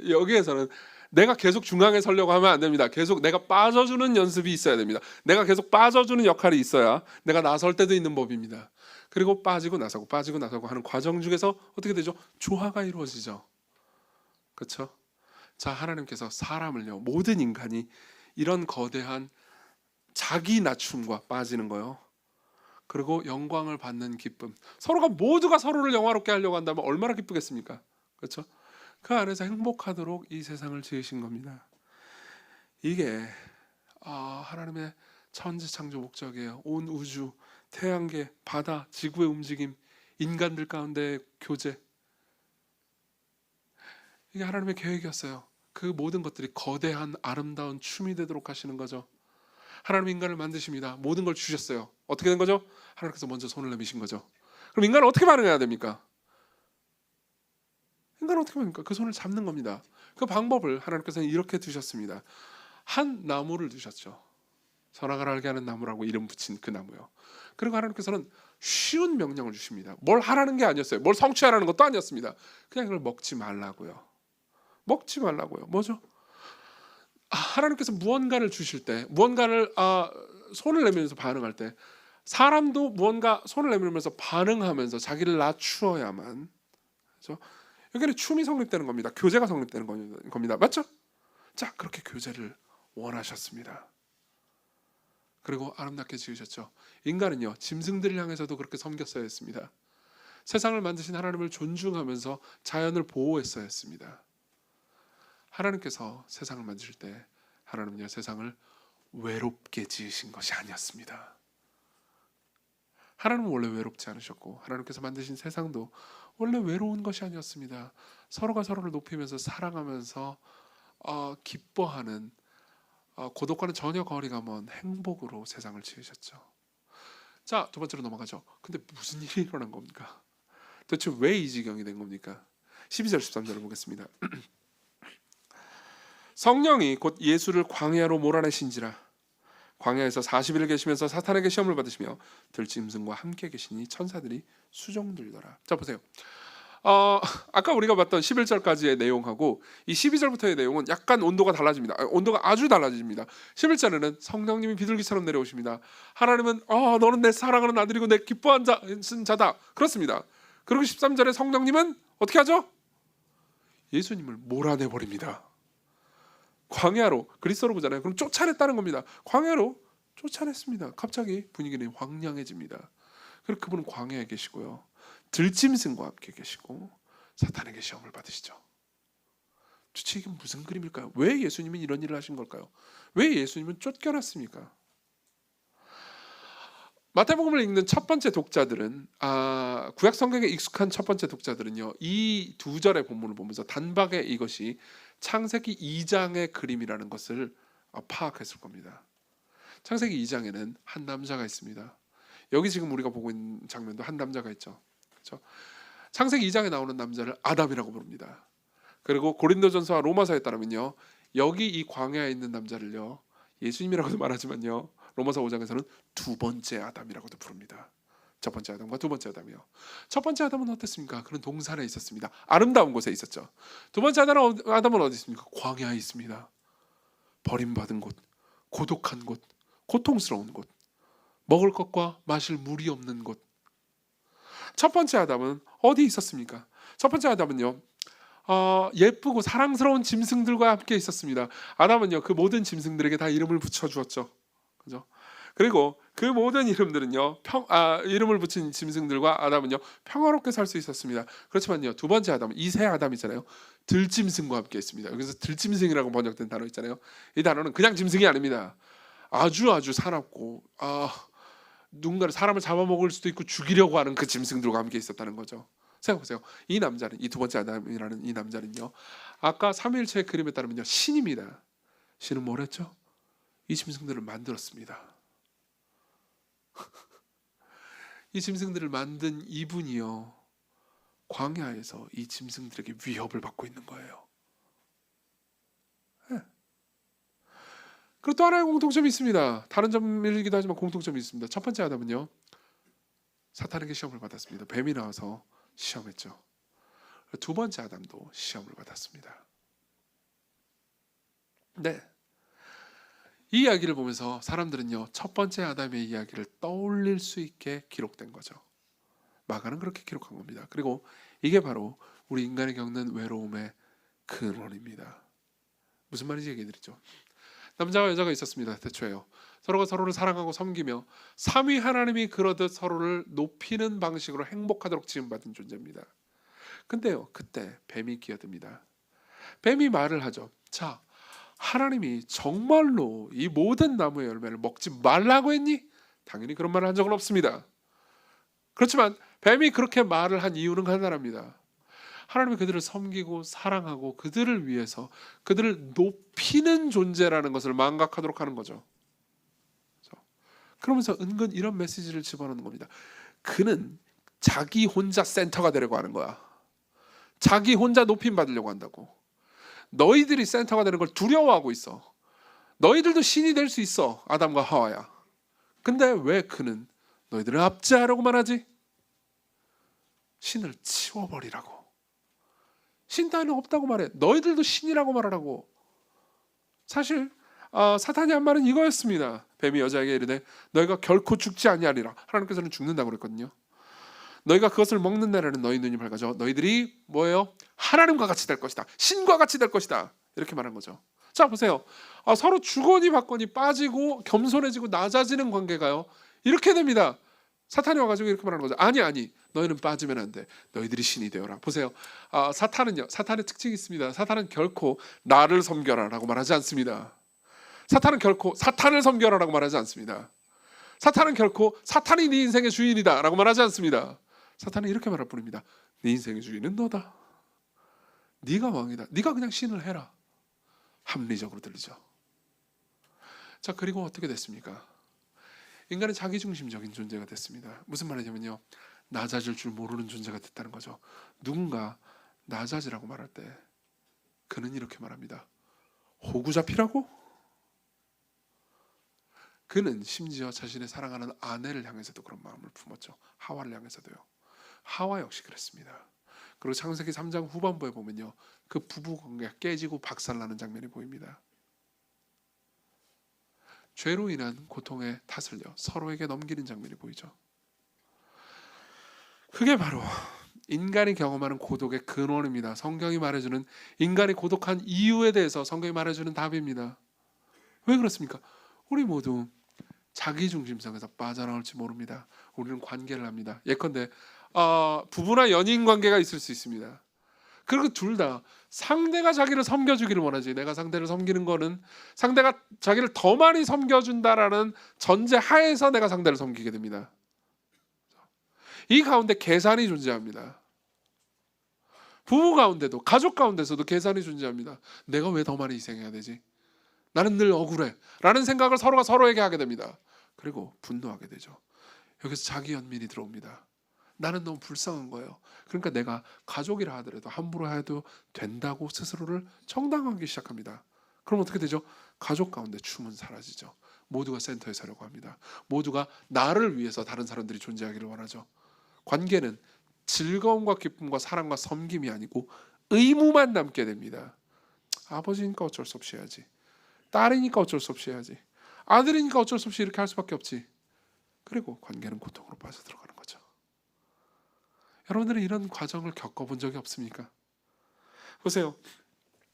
Speaker 1: 여기에서는 내가 계속 중앙에 서려고 하면 안 됩니다. 계속 내가 빠져주는 연습이 있어야 됩니다. 내가 계속 빠져주는 역할이 있어야 내가 나설 때도 있는 법입니다. 그리고 빠지고 나서고 하는 과정 중에서 어떻게 되죠? 조화가 이루어지죠. 그렇죠? 자, 하나님께서 사람을요, 모든 인간이 이런 거대한 자기 낮춤과 빠지는 거요, 그리고 영광을 받는 기쁨, 모두가 서로를 영화롭게 하려고 한다면 얼마나 기쁘겠습니까? 그렇죠? 그 안에서 행복하도록 이 세상을 지으신 겁니다. 이게 하나님의 천지창조 목적이에요. 온 우주, 태양계, 바다, 지구의 움직임, 인간들 가운데의 교제, 이게 하나님의 계획이었어요. 그 모든 것들이 거대한 아름다운 춤이 되도록 하시는 거죠. 하나님 인간을 만드십니다. 모든 걸 주셨어요. 어떻게 된 거죠? 하나님께서 먼저 손을 내미신 거죠. 그럼 인간은 어떻게 반응해야 됩니까? 인간은 어떻게 합니까? 그 손을 잡는 겁니다. 그 방법을 하나님께서는 이렇게 두셨습니다. 한 나무를 두셨죠. 선악을 알게 하는 나무라고 이름 붙인 그 나무요. 그리고 하나님께서는 쉬운 명령을 주십니다. 뭘 하라는 게 아니었어요. 뭘 성취하라는 것도 아니었습니다. 그냥 이걸 먹지 말라고요. 먹지 말라고요. 뭐죠? 하나님께서 무언가를 주실 때, 무언가를 손을 내밀면서 반응할 때, 사람도 무언가 손을 내밀면서 반응하면서 자기를 낮추어야만, 그렇죠? 여기는 춤이 성립되는 겁니다. 교제가 성립되는 겁니다. 맞죠? 자, 그렇게 교제를 원하셨습니다. 그리고 아름답게 지으셨죠. 인간은요, 짐승들을 향해서도 그렇게 섬겼어야 했습니다. 세상을 만드신 하나님을 존중하면서 자연을 보호했어야 했습니다. 하나님께서 세상을 만드실 때 하나님은요, 세상을 외롭게 지으신 것이 아니었습니다. 하나님은 원래 외롭지 않으셨고 하나님께서 만드신 세상도 원래 외로운 것이 아니었습니다. 서로가 서로를 높이면서 사랑하면서 기뻐하는, 고독과는 전혀 거리가 먼 행복으로 세상을 지으셨죠. 자, 두 번째로 넘어가죠. 근데 무슨 일이 일어난 겁니까? 도대체 왜 이 지경이 된 겁니까? 12절 13절을 보겠습니다. 성령이 곧 예수를 광야로 몰아내신지라. 광야에서 40일 계시면서 사탄에게 시험을 받으시며 들짐승과 함께 계시니 천사들이 수종들더라. 자, 보세요. 아까 우리가 봤던 11절까지의 내용하고 이 12절부터의 내용은 약간 온도가 달라집니다. 온도가 아주 달라집니다. 11절에는 성령님이 비둘기처럼 내려오십니다. 하나님은 너는 내 사랑하는 아들이고 내 기뻐한 자다. 그렇습니다. 그리고 13절에 성령님은 어떻게 하죠? 예수님을 몰아내버립니다. 광야로, 그리스도로 보잖아요. 그럼 쫓아냈다는 겁니다. 광야로 쫓아냈습니다. 갑자기 분위기는 황량해집니다. 그리고 그분은 광야에 계시고요, 들짐승과 함께 계시고 사탄에게 시험을 받으시죠. 도대체 이게 무슨 그림일까요? 왜 예수님은 이런 일을 하신 걸까요? 왜 예수님은 쫓겨났습니까? 마태복음을 읽는 첫 번째 독자들은, 구약 성경에 익숙한 첫 번째 독자들은요, 이 두 절의 본문을 보면서 단박에 이것이 창세기 2장의 그림이라는 것을 파악했을 겁니다. 창세기 2장에는 한 남자가 있습니다. 여기 지금 우리가 보고 있는 장면도 한 남자가 있죠. 그렇죠? 창세기 2장에 나오는 남자를 아담이라고 부릅니다. 그리고 고린도전서와 로마서에 따르면요, 여기 이 광야에 있는 남자를요, 예수님이라고도 말하지만요, 로마서 5장에서는 두 번째 아담이라고도 부릅니다. 첫 번째 아담과 두 번째 아담이요. 첫 번째 아담은 어땠습니까? 그는 동산에 있었습니다. 아름다운 곳에 있었죠. 두 번째 아담은 어디 있습니까? 광야에 있습니다. 버림받은 곳, 고독한 곳, 고통스러운 곳, 먹을 것과 마실 물이 없는 곳. 첫 번째 아담은 어디 있었습니까? 첫 번째 아담은요, 예쁘고 사랑스러운 짐승들과 함께 있었습니다. 아담은요, 그 모든 짐승들에게 다 이름을 붙여주었죠. 그죠? 그리고 그 모든 이름들은요, 이름을 붙인 짐승들과 아담은요, 평화롭게 살 수 있었습니다. 그렇지만요, 두 번째 아담은, 이 새 아담이잖아요, 들짐승과 함께 있습니다. 여기서 들짐승이라고 번역된 단어 있잖아요. 이 단어는 그냥 짐승이 아닙니다. 아주 사납고, 누군가를, 사람을 잡아먹을 수도 있고 죽이려고 하는 그 짐승들과 함께 있었다는 거죠. 생각해보세요. 이 남자는, 이 두 번째 아담이라는 이 남자는요, 아까 삼위일체의 그림에 따르면요, 신입니다. 신은 뭘 했죠? 이 짐승들을 만들었습니다. 이 짐승들을 만든 이분이요, 광야에서 이 짐승들에게 위협을 받고 있는 거예요. 네. 그리고 또 하나의 공통점이 있습니다. 다른 점이기도 하지만 공통점이 있습니다. 첫 번째 아담은요, 사탄에게 시험을 받았습니다. 뱀이 나와서 시험했죠. 두 번째 아담도 시험을 받았습니다. 네. 이 이야기를 보면서 사람들은요, 첫 번째 아담의 이야기를 떠올릴 수 있게 기록된 거죠. 마가는 그렇게 기록한 겁니다. 그리고 이게 바로 우리 인간이 겪는 외로움의 근원입니다. 무슨 말인지 얘기해 드리죠. 남자와 여자가 있었습니다. 대초에요. 서로가 서로를 사랑하고 섬기며 삼위 하나님이 그러듯 서로를 높이는 방식으로 행복하도록 지음받은 존재입니다. 근데요, 그때 뱀이 끼어듭니다. 뱀이 말을 하죠. 자, 하나님이 정말로 이 모든 나무의 열매를 먹지 말라고 했니? 당연히 그런 말을 한 적은 없습니다. 그렇지만 뱀이 그렇게 말을 한 이유는 하나랍니다. 하나님이 그들을 섬기고 사랑하고 그들을 위해서 그들을 높이는 존재라는 것을 망각하도록 하는 거죠. 그러면서 은근 이런 메시지를 집어넣는 겁니다. 그는 자기 혼자 센터가 되려고 하는 거야. 자기 혼자 높임 받으려고 한다고. 너희들이 센터가 되는 걸 두려워하고 있어. 너희들도 신이 될 수 있어, 아담과 하와야. 근데 왜 그는 너희들을 압제하려고만 하지? 신을 치워버리라고. 신 따위는 없다고 말해. 너희들도 신이라고 말하라고. 사실 사탄이 한 말은 이거였습니다. 뱀이 여자에게 이르되 너희가 결코 죽지 아니하리라. 하나님께서는 죽는다고 그랬거든요. 너희가 그것을 먹는 날에는 너희 눈이 밝아져 너희들이 뭐예요? 하나님과 같이 될 것이다. 신과 같이 될 것이다. 이렇게 말한 거죠. 자 보세요. 서로 주거니 받거니 빠지고 겸손해지고 낮아지는 관계가요. 이렇게 됩니다. 사탄이 와가지고 이렇게 말하는 거죠. 아니 너희는 빠지면 안 돼. 너희들이 신이 되어라. 보세요. 사탄은요. 사탄의 특징이 있습니다. 사탄은 결코 나를 섬겨라 라고 말하지 않습니다. 사탄은 결코 사탄을 섬겨라 라고 말하지 않습니다. 사탄은 결코 사탄이 네 인생의 주인이다 라고 말하지 않습니다. 사탄은 이렇게 말할 뿐입니다. 네 인생의 주인은 너다. 네가 왕이다. 네가 그냥 신을 해라. 합리적으로 들리죠. 자, 그리고 어떻게 됐습니까? 인간은 자기중심적인 존재가 됐습니다. 무슨 말이냐면요, 낮아질 줄 모르는 존재가 됐다는 거죠. 누군가 낮아지라고 말할 때 그는 이렇게 말합니다. 호구 잡히라고? 그는 심지어 자신의 사랑하는 아내를 향해서도 그런 마음을 품었죠. 하와를 향해서도요. 하와 역시 그랬습니다. 그리고 창세기 3장 후반부에 보면요, 그 부부 관계가 깨지고 박살나는 장면이 보입니다. 죄로 인한 고통의 탓을요 서로에게 넘기는 장면이 보이죠. 그게 바로 인간이 경험하는 고독의 근원입니다. 성경이 말해주는 인간이 고독한 이유에 대해서 성경이 말해주는 답입니다. 왜 그렇습니까? 우리 모두 자기중심성에서 빠져나올지 모릅니다. 우리는 관계를 합니다. 예컨대 부부나 연인 관계가 있을 수 있습니다. 그리고 둘 다 상대가 자기를 섬겨주기를 원하지, 내가 상대를 섬기는 거는 상대가 자기를 더 많이 섬겨준다라는 전제 하에서 내가 상대를 섬기게 됩니다. 이 가운데 계산이 존재합니다. 부부 가운데도, 가족 가운데서도 계산이 존재합니다. 내가 왜 더 많이 희생해야 되지? 나는 늘 억울해 라는 생각을 서로가 서로에게 하게 됩니다. 그리고 분노하게 되죠. 여기서 자기 연민이 들어옵니다. 나는 너무 불쌍한 거예요. 그러니까 내가 가족이라 하더라도 함부로 해도 된다고 스스로를 정당화하기 시작합니다. 그럼 어떻게 되죠? 가족 가운데 춤은 사라지죠. 모두가 센터에 서려고 합니다. 모두가 나를 위해서 다른 사람들이 존재하기를 원하죠. 관계는 즐거움과 기쁨과 사랑과 섬김이 아니고 의무만 남게 됩니다. 아버지니까 어쩔 수 없이 해야지. 딸이니까 어쩔 수 없이 해야지. 아들이니까 어쩔 수 없이 이렇게 할 수밖에 없지. 그리고 관계는 고통으로 빠져들어가는 거죠. 여러분들은 이런 과정을 겪어본 적이 없습니까? 보세요.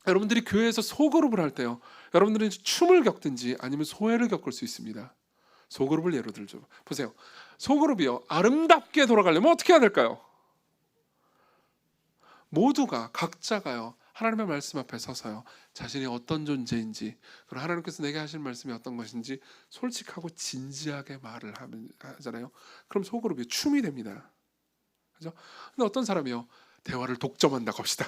Speaker 1: 여러분들이 교회에서 소그룹을 할 때요, 여러분들은 춤을 겪든지 아니면 소외를 겪을 수 있습니다. 소그룹을 예로 들죠. 보세요. 소그룹이요, 아름답게 돌아가려면 어떻게 해야 될까요? 모두가 각자가요 하나님의 말씀 앞에 서서요 자신이 어떤 존재인지, 그리고 하나님께서 내게 하실 말씀이 어떤 것인지 솔직하고 진지하게 말을 하잖아요. 그럼 소그룹이 춤이 됩니다. 그죠? 근데 어떤 사람이요 대화를 독점한다고 합시다.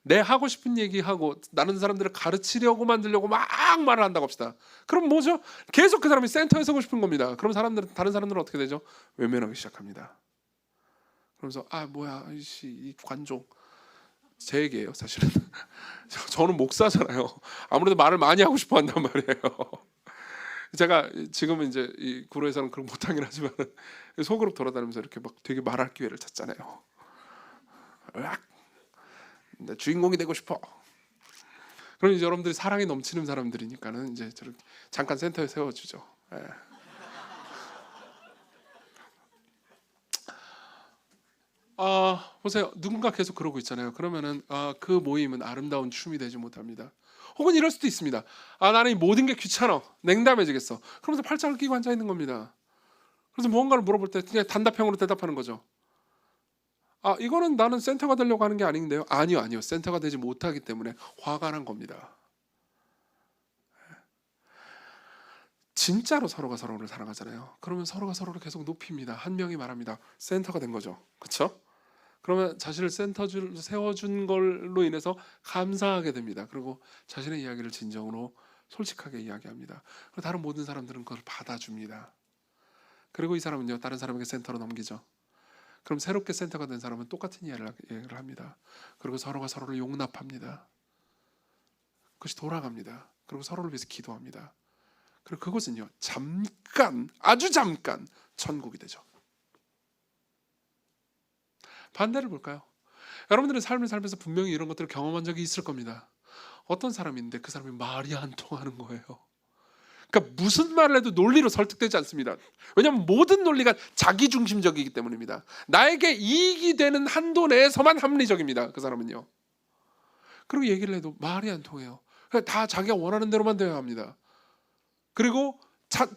Speaker 1: 내 하고 싶은 얘기하고 다른 사람들을 가르치려고 만들려고 막 말을 한다고 합시다. 그럼 뭐죠? 계속 그 사람이 센터에 서고 싶은 겁니다. 그럼 다른 사람들은 어떻게 되죠? 외면하기 시작합니다. 그러면서 뭐야 이 관종, 제 얘기예요 사실은. 저는 목사잖아요. 아무래도 말을 많이 하고 싶어 한단 말이에요. 제가 지금은 이제 이 구로에서는 그런 못하긴 하지만 속으로 돌아다니면서 이렇게 막 되게 말할 기회를 찾잖아요. 내 주인공이 되고 싶어. 그럼 이제 여러분들이 사랑이 넘치는 사람들이니까는 이제 저렇게 잠깐 센터에 세워주죠. 예. 보세요. 누군가 계속 그러고 있잖아요. 그러면은 그 모임은 아름다운 춤이 되지 못합니다. 혹은 이럴 수도 있습니다. 나는 이 모든 게 귀찮아, 냉담해지겠어. 그러면서 팔짱을 끼고 앉아 있는 겁니다. 그래서 무언가를 물어볼 때 그냥 단답형으로 대답하는 거죠. 이거는 나는 센터가 되려고 하는 게 아닌데요. 아니요. 센터가 되지 못하기 때문에 화가 난 겁니다. 진짜로 서로가 서로를 사랑하잖아요. 그러면 서로가 서로를 계속 높입니다. 한 명이 말합니다. 센터가 된 거죠. 그렇죠? 그러면 자신을 센터를 세워준 걸로 인해서 감사하게 됩니다. 그리고 자신의 이야기를 진정으로 솔직하게 이야기합니다. 그리고 다른 모든 사람들은 그걸 받아줍니다. 그리고 이 사람은요 다른 사람에게 센터로 넘기죠. 그럼 새롭게 센터가 된 사람은 똑같은 이야기를 합니다. 그리고 서로가 서로를 용납합니다. 그것이 돌아갑니다. 그리고 서로를 위해서 기도합니다. 그리고 그것은요 잠깐, 아주 잠깐 천국이 되죠. 반대를 볼까요? 여러분들은 삶을 살면서 분명히 이런 것들을 경험한 적이 있을 겁니다. 어떤 사람인데 그 사람이 말이 안 통하는 거예요. 그러니까 무슨 말을 해도 논리로 설득되지 않습니다. 왜냐하면 모든 논리가 자기중심적이기 때문입니다. 나에게 이익이 되는 한도 내에서만 합리적입니다. 그 사람은요. 그리고 얘기를 해도 말이 안 통해요. 그냥 다 자기가 원하는 대로만 되어야 합니다. 그리고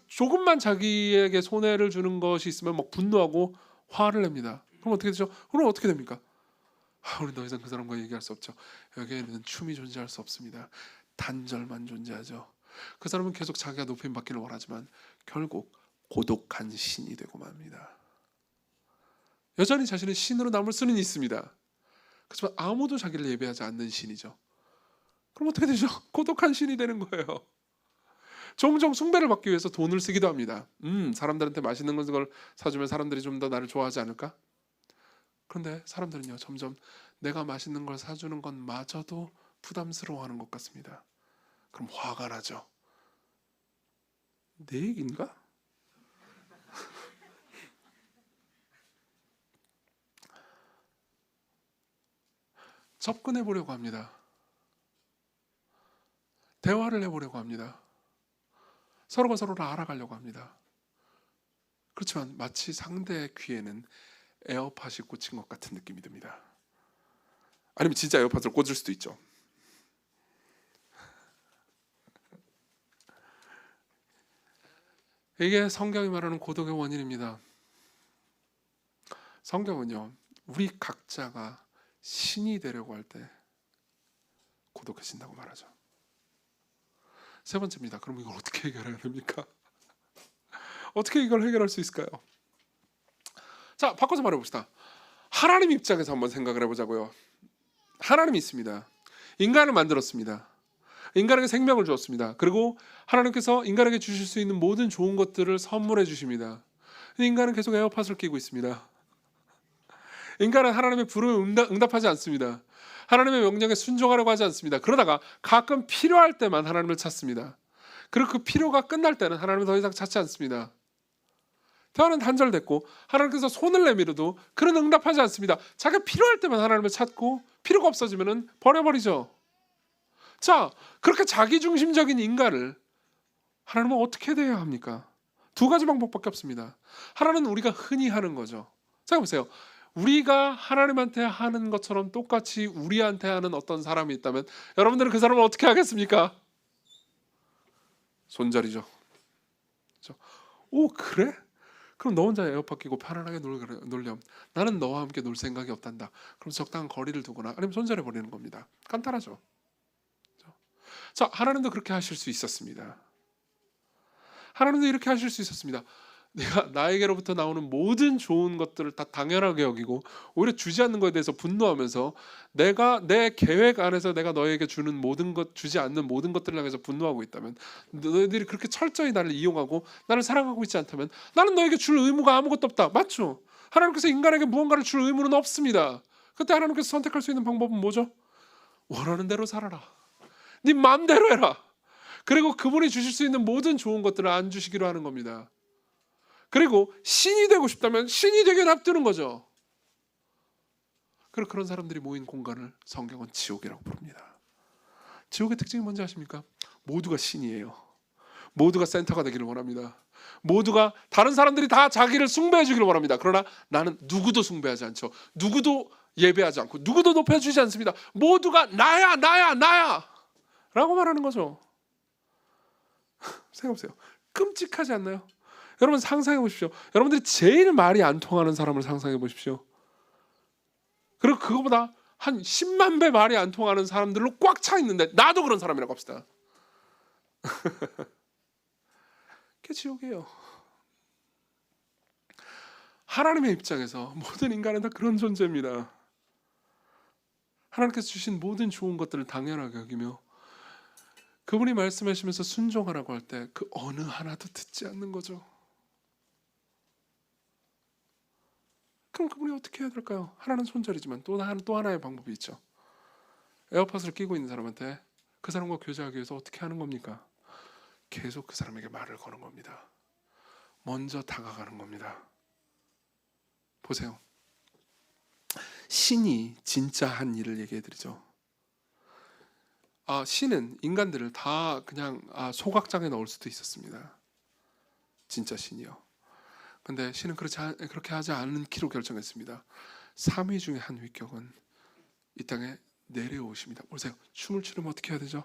Speaker 1: 조금만 자기에게 손해를 주는 것이 있으면 막 분노하고 화를 냅니다. 그럼 어떻게 되죠? 그럼 어떻게 됩니까? 우리 더 이상 그 사람과 얘기할 수 없죠. 여기에는 춤이 존재할 수 없습니다. 단절만 존재하죠. 그 사람은 계속 자기가 높임 받기를 원하지만 결국 고독한 신이 되고 맙니다. 여전히 자신은 신으로 남을 수는 있습니다. 그렇지만 아무도 자기를 예배하지 않는 신이죠. 그럼 어떻게 되죠? 고독한 신이 되는 거예요. 종종 숭배를 받기 위해서 돈을 쓰기도 합니다. 사람들한테 맛있는 걸 사주면 사람들이 좀 더 나를 좋아하지 않을까? 그런데 사람들은요, 점점 내가 맛있는 걸 사주는 것마저도 부담스러워하는 것 같습니다. 그럼 화가 나죠. 내 얘기인가? 접근해 보려고 합니다. 대화를 해보려고 합니다. 서로가 서로를 알아가려고 합니다. 그렇지만 마치 상대의 귀에는 에어팟이 꽂힌 것 같은 느낌이 듭니다. 아니면 진짜 에어팟을 꽂을 수도 있죠. 이게 성경이 말하는 고독의 원인입니다. 성경은요, 우리 각자가 신이 되려고 할 때 고독해진다고 말하죠. 세 번째입니다. 그럼 이걸 어떻게 해결해야 됩니까? 어떻게 이걸 해결할 수 있을까요? 자, 바꿔서 말해봅시다. 하나님 입장에서 한번 생각을 해보자고요. 하나님이 있습니다. 인간을 만들었습니다. 인간에게 생명을 주었습니다. 그리고 하나님께서 인간에게 주실 수 있는 모든 좋은 것들을 선물해 주십니다. 인간은 계속 에어팟을 끼고 있습니다. 인간은 하나님의 부름에 응답하지 않습니다. 하나님의 명령에 순종하려고 하지 않습니다. 그러다가 가끔 필요할 때만 하나님을 찾습니다. 그리고 그 필요가 끝날 때는 하나님을 더 이상 찾지 않습니다. 대화는 단절됐고 하나님께서 손을 내밀어도 그는 응답하지 않습니다. 자기가 필요할 때만 하나님을 찾고 필요가 없어지면 버려버리죠. 자, 그렇게 자기중심적인 인간을 하나님은 어떻게 대해야 합니까? 두 가지 방법밖에 없습니다. 하나는 우리가 흔히 하는 거죠. 생각해보세요. 우리가 하나님한테 하는 것처럼 똑같이 우리한테 하는 어떤 사람이 있다면 여러분들은 그 사람을 어떻게 하겠습니까? 손절이죠. 그렇죠? 오, 그래? 그럼 너 혼자 에어팟 끼고 편안하게 놀렴. 나는 너와 함께 놀 생각이 없단다. 그럼 적당한 거리를 두거나 아니면 손절해 버리는 겁니다. 간단하죠. 그렇죠? 자, 하나님도 그렇게 하실 수 있었습니다. 하나님도 이렇게 하실 수 있었습니다. 내가 나에게로부터 나오는 모든 좋은 것들을 다 당연하게 여기고 오히려 주지 않는 것에 대해서 분노하면서 내가 내 계획 안에서 내가 너에게 주는 모든 것, 주지 않는 모든 것들을 향해서 분노하고 있다면, 너희들이 그렇게 철저히 나를 이용하고 나를 사랑하고 있지 않다면 나는 너에게 줄 의무가 아무것도 없다. 맞죠? 하나님께서 인간에게 무언가를 줄 의무는 없습니다. 그때 하나님께서 선택할 수 있는 방법은 뭐죠? 원하는 대로 살아라. 네 마음대로 해라. 그리고 그분이 주실 수 있는 모든 좋은 것들을 안 주시기로 하는 겁니다. 그리고 신이 되고 싶다면 신이 되게 놔두는 거죠. 그리고 그런 사람들이 모인 공간을 성경은 지옥이라고 부릅니다. 지옥의 특징이 뭔지 아십니까? 모두가 신이에요. 모두가 센터가 되기를 원합니다. 모두가 다른 사람들이 다 자기를 숭배해 주기를 원합니다. 그러나 나는 누구도 숭배하지 않죠. 누구도 예배하지 않고 누구도 높여주지 않습니다. 모두가 나야 나야 나야 라고 말하는 거죠. 생각해보세요. 끔찍하지 않나요? 여러분 상상해 보십시오. 여러분들이 제일 말이 안 통하는 사람을 상상해 보십시오. 그리고 그거보다 한 10만 배 말이 안 통하는 사람들로 꽉 차 있는데 나도 그런 사람이라고 합시다. 그게 지옥이에요. 하나님의 입장에서 모든 인간은 다 그런 존재입니다. 하나님께서 주신 모든 좋은 것들을 당연하게 여기며 그분이 말씀하시면서 순종하라고 할 때 그 어느 하나도 듣지 않는 거죠. 그럼 그분이 어떻게 해야 될까요? 하나는 손절이지만 또 하나의 방법이 있죠. 에어팟을 끼고 있는 사람한테 그 사람과 교제하기 위해서 어떻게 하는 겁니까? 계속 그 사람에게 말을 거는 겁니다. 먼저 다가가는 겁니다. 보세요. 신이 진짜 한 일을 얘기해 드리죠. 신은 인간들을 다 그냥 소각장에 넣을 수도 있었습니다. 진짜 신이요. 근데 신은 그렇게 하지 않기로 결정했습니다. 3위 중에 한 위격은 이 땅에 내려오십니다. 보세요. 춤을 추려면 어떻게 해야 되죠?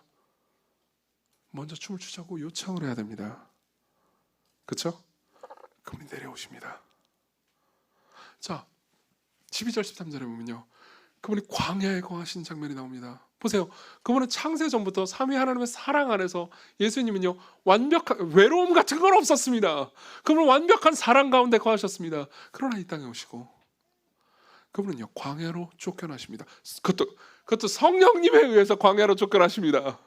Speaker 1: 먼저 춤을 추자고 요청을 해야 됩니다. 그렇죠? 그분이 내려오십니다. 자, 12절 13절에 보면요, 그분이 광야에 거하신 장면이 나옵니다. 보세요. 그분은 창세 전부터 삼위 하나님의 사랑 안에서, 예수님은요 완벽한 외로움 같은 건 없었습니다. 그분은 완벽한 사랑 가운데 거하셨습니다. 그러나 이 땅에 오시고 그분은요 광야로 쫓겨나십니다. 그것도 성령님에 의해서 광야로 쫓겨나십니다.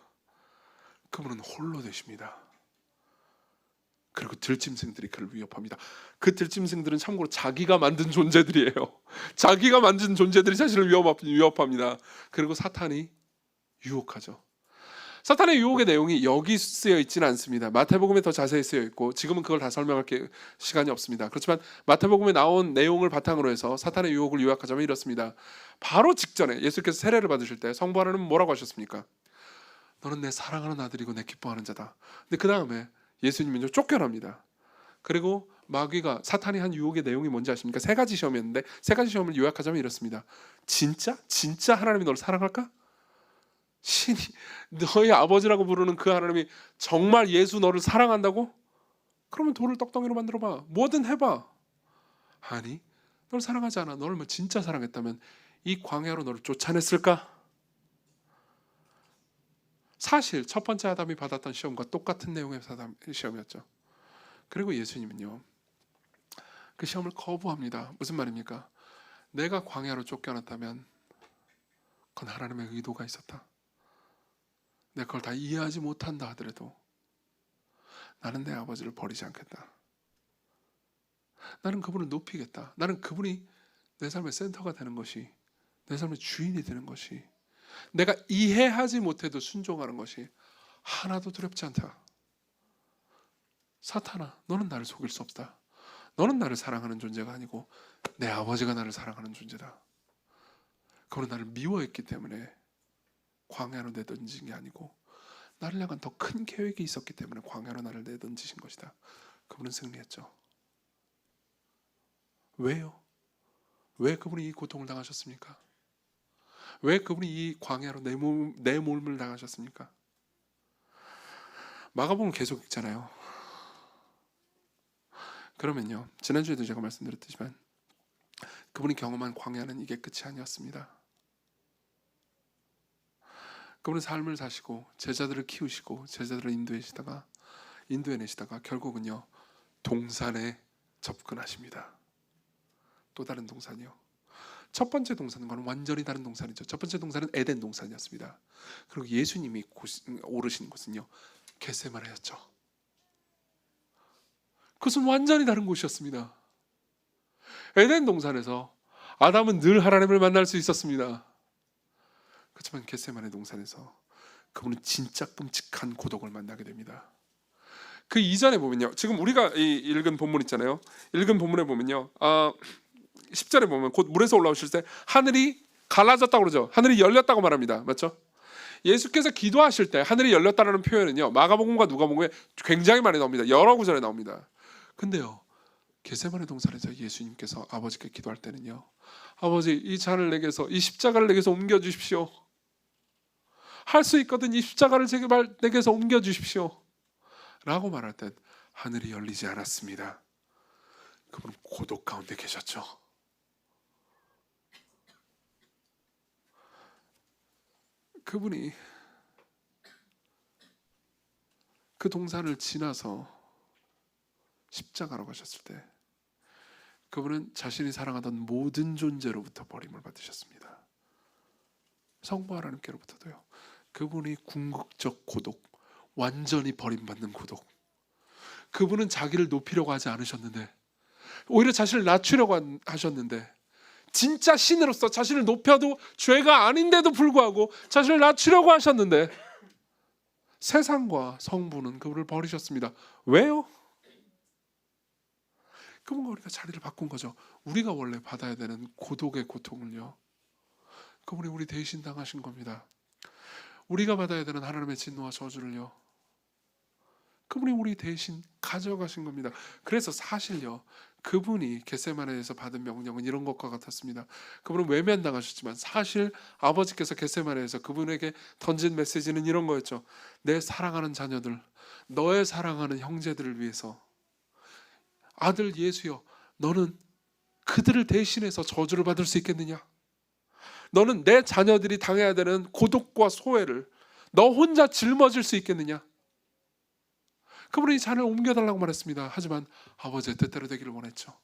Speaker 1: 그분은 홀로 되십니다. 그리고 들짐승들이 그를 위협합니다. 그 들짐승들은 참고로 자기가 만든 존재들이에요. 자기가 만든 존재들이 자신을 위협합니다. 그리고 사탄이 유혹하죠. 사탄의 유혹의 내용이 여기 쓰여 있지는 않습니다. 마태복음에 더 자세히 쓰여 있고 지금은 그걸 다 설명할 시간이 없습니다. 그렇지만 마태복음에 나온 내용을 바탕으로 해서 사탄의 유혹을 요약하자면 이렇습니다. 바로 직전에 예수께서 세례를 받으실 때 성부 하나님은 뭐라고 하셨습니까? 너는 내 사랑하는 아들이고 내 기뻐하는 자다. 근데 그 다음에 예수님은요 쫓겨납니다. 그리고 마귀가, 사탄이 한 유혹의 내용이 뭔지 아십니까? 세 가지 시험이었는데 세 가지 시험을 요약하자면 이렇습니다. 진짜 하나님이 너를 사랑할까? 신이 너의 아버지라고 부르는 그 하나님이 정말 예수 너를 사랑한다고? 그러면 돌을 떡덩이로 만들어봐. 뭐든 해봐. 아니, 너를 사랑하지 않아. 너를 진짜 사랑했다면 이 광야로 너를 쫓아냈을까? 사실 첫 번째 아담이 받았던 시험과 똑같은 내용의 시험이었죠. 그리고 예수님은요 그 시험을 거부합니다. 무슨 말입니까? 내가 광야로 쫓겨났다면 그건 하나님의 의도가 있었다. 내가 그걸 다 이해하지 못한다 하더라도 나는 내 아버지를 버리지 않겠다. 나는 그분을 높이겠다. 나는 그분이 내 삶의 센터가 되는 것이, 내 삶의 주인이 되는 것이, 내가 이해하지 못해도 순종하는 것이 하나도 두렵지 않다. 사탄아, 너는 나를 속일 수 없다. 너는 나를 사랑하는 존재가 아니고 내 아버지가 나를 사랑하는 존재다. 그분은 나를 미워했기 때문에 광야로 내던진 게 아니고 나를 향한 더 큰 계획이 있었기 때문에 광야로 나를 내던지신 것이다. 그분은 승리했죠. 왜요? 왜 그분이 이 고통을 당하셨습니까? 왜 그분이 이 광야로 내 몸을 당하셨습니까? 마가복음 계속 읽잖아요. 그러면요, 지난주에도 제가 말씀드렸지만 그분이 경험한 광야는 이게 끝이 아니었습니다. 그분은 삶을 사시고 제자들을 키우시고 제자들을 인도해내시다가 결국은요 동산에 접근하십니다. 또 다른 동산이요. 첫 번째 동산과는 완전히 다른 동산이죠. 첫 번째 동산은 에덴 동산이었습니다. 그리고 예수님이 오르신 곳은요 겟세마네였죠. 그것은 완전히 다른 곳이었습니다. 에덴 동산에서 아담은 늘 하나님을 만날 수 있었습니다. 그렇지만 겟세마네 동산에서 그분은 진짜 끔찍한 고독을 만나게 됩니다. 그 이전에 보면요, 지금 우리가 읽은 본문 있잖아요. 읽은 본문에 보면요, 10절에 보면 곧 물에서 올라오실 때 하늘이 갈라졌다고 그러죠. 하늘이 열렸다고 말합니다. 맞죠? 예수께서 기도하실 때 하늘이 열렸다는 표현은요 마가복음과 누가복음에 굉장히 많이 나옵니다. 여러 구절에 나옵니다. 근데요 겟세마네 동산에서 예수님께서 아버지께 기도할 때는요, 아버지 이 잔을 내게서, 이 십자가를 내게서 옮겨주십시오. 할 수 있거든 이 십자가를 제발 내게서 옮겨주십시오 라고 말할 땐 하늘이 열리지 않았습니다. 그분은 고독 가운데 계셨죠. 그분이 그 동산을 지나서 십자가로 가셨을 때 그분은 자신이 사랑하던 모든 존재로부터 버림을 받으셨습니다. 성부 하나님께로부터도요. 그분이 궁극적 고독, 완전히 버림받는 고독. 그분은 자기를 높이려고 하지 않으셨는데 오히려 자신을 낮추려고 하셨는데, 진짜 신으로서 자신을 높여도 죄가 아닌데도 불구하고 자신을 낮추려고 하셨는데 세상과 성부는 그분을 버리셨습니다. 왜요? 그분과 우리가 자리를 바꾼 거죠. 우리가 원래 받아야 되는 고독의 고통을요 그분이 우리 대신 당하신 겁니다. 우리가 받아야 되는 하나님의 진노와 저주를요 그분이 우리 대신 가져가신 겁니다. 그래서 사실요 그분이 겟세마네에서 받은 명령은 이런 것과 같았습니다. 그분은 외면당하셨지만 사실 아버지께서 겟세마네에서 그분에게 던진 메시지는 이런 거였죠. 내 사랑하는 자녀들, 너의 사랑하는 형제들을 위해서 아들 예수여, 너는 그들을 대신해서 저주를 받을 수 있겠느냐? 너는 내 자녀들이 당해야 되는 고독과 소외를 너 혼자 짊어질 수 있겠느냐? 그분이 자녀를 옮겨달라고 말했습니다. 하지만 아버지의 뜻대로 되기를 원했죠.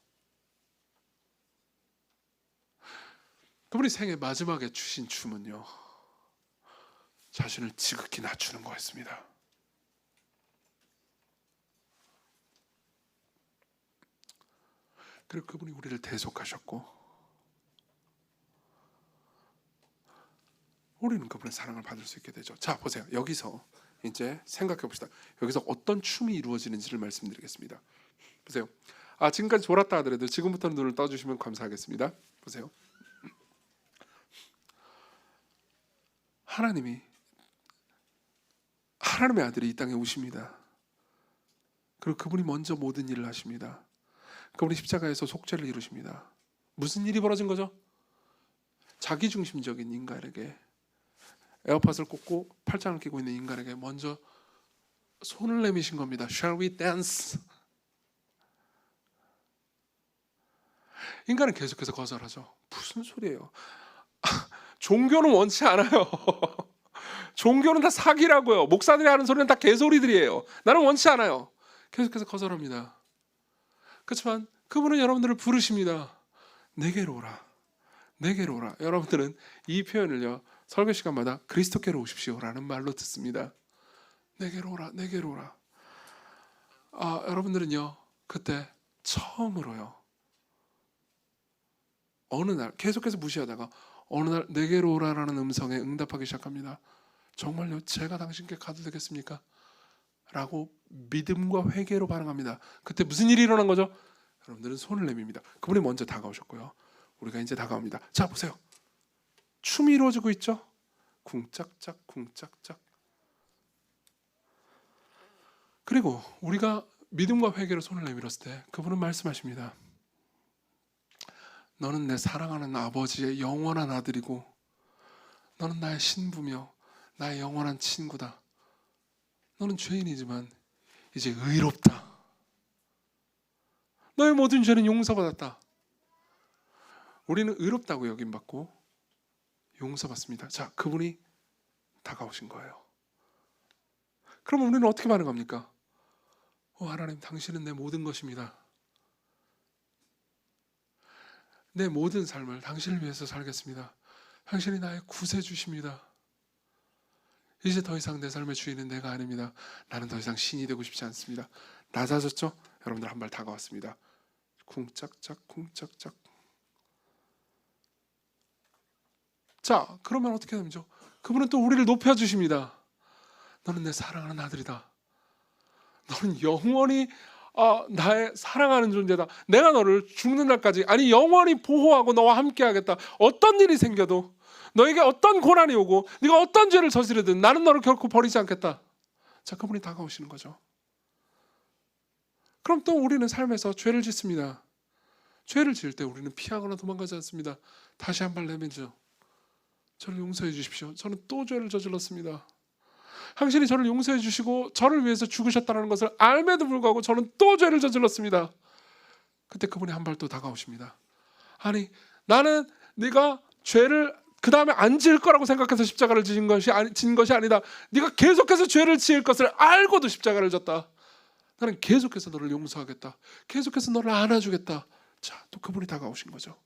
Speaker 1: 그분이 생애 마지막에 주신 춤은요, 자신을 지극히 낮추는 거였습니다. 그리고 그분이 우리를 대속하셨고 우리는 그분의 사랑을 받을 수 있게 되죠. 자, 보세요. 여기서 이제 생각해 봅시다. 여기서 어떤 춤이 이루어지는지를 말씀드리겠습니다. 보세요. 지금까지 졸았다 하더라도 지금부터는 눈을 떠주시면 감사하겠습니다. 보세요. 하나님의 아들이 이 땅에 오십니다. 그리고 그분이 먼저 모든 일을 하십니다. 그분이 십자가에서 속죄를 이루십니다. 무슨 일이 벌어진 거죠? 자기중심적인 인간에게, 에어팟을 꽂고 팔짱을 끼고 있는 인간에게 먼저 손을 내미신 겁니다. Shall we dance? 인간은 계속해서 거절하죠. 무슨 소리예요? 종교는 원치 않아요. 종교는 다 사기라고요. 목사들이 하는 소리는 다 개소리들이에요. 나는 원치 않아요. 계속해서 거절합니다. 그렇지만 그분은 여러분들을 부르십니다. 내게로 오라. 내게로 오라. 여러분들은 이 표현을요, 설교 시간마다 그리스도께로 오십시오라는 말로 듣습니다. 내게로 오라. 내게로 오라. 여러분들은요, 그때 처음으로요, 어느 날 계속해서 무시하다가 어느 날 내게로 오라라는 음성에 응답하기 시작합니다. 정말요, 제가 당신께 가도 되겠습니까? 라고 믿음과 회개로 반응합니다. 그때 무슨 일이 일어난 거죠? 여러분들은 손을 내밉니다. 그분이 먼저 다가오셨고요, 우리가 이제 다가옵니다. 자, 보세요. 춤이 이루어지고 있죠? 쿵짝짝 쿵짝짝. 그리고 우리가 믿음과 회개로 손을 내밀었을 때 그분은 말씀하십니다. 너는 내 사랑하는 아버지의 영원한 아들이고 너는 나의 신부며 나의 영원한 친구다. 너는 죄인이지만 이제 의롭다. 너의 모든 죄는 용서받았다. 우리는 의롭다고 여김받고 용서받습니다. 자, 그분이 다가오신 거예요. 그럼 우리는 어떻게 반응합니까? 하나님, 당신은 내 모든 것입니다. 내 모든 삶을 당신을 위해서 살겠습니다. 당신이 나의 구세주십니다. 이제 더 이상 내 삶의 주인은 내가 아닙니다. 나는 더 이상 신이 되고 싶지 않습니다. 낮아졌죠? 여러분들 한 발 다가왔습니다. 쿵짝짝 쿵짝짝. 자, 그러면 어떻게 되죠? 그분은 또 우리를 높여주십니다. 너는 내 사랑하는 아들이다. 너는 영원히 나의 사랑하는 존재다. 내가 너를 죽는 날까지, 아니 영원히 보호하고 너와 함께 하겠다. 어떤 일이 생겨도, 너에게 어떤 고난이 오고 네가 어떤 죄를 저지르든 나는 너를 결코 버리지 않겠다. 자, 그분이 다가오시는 거죠. 그럼 또 우리는 삶에서 죄를 짓습니다. 죄를 지을 때 우리는 피하거나 도망가지 않습니다. 다시 한 발 내밀죠. 저를 용서해 주십시오. 저는 또 죄를 저질렀습니다. 당신이 저를 용서해 주시고 저를 위해서 죽으셨다는 것을 알매도 불구하고 저는 또 죄를 저질렀습니다. 그때 그분이 한 발 또 다가오십니다. 아니, 나는 네가 죄를 그 다음에 안 지을 거라고 생각해서 십자가를 진 것이 아니다. 네가 계속해서 죄를 지을 것을 알고도 십자가를 졌다. 나는 계속해서 너를 용서하겠다. 계속해서 너를 안아주겠다. 자, 또 그분이 다가오신 거죠.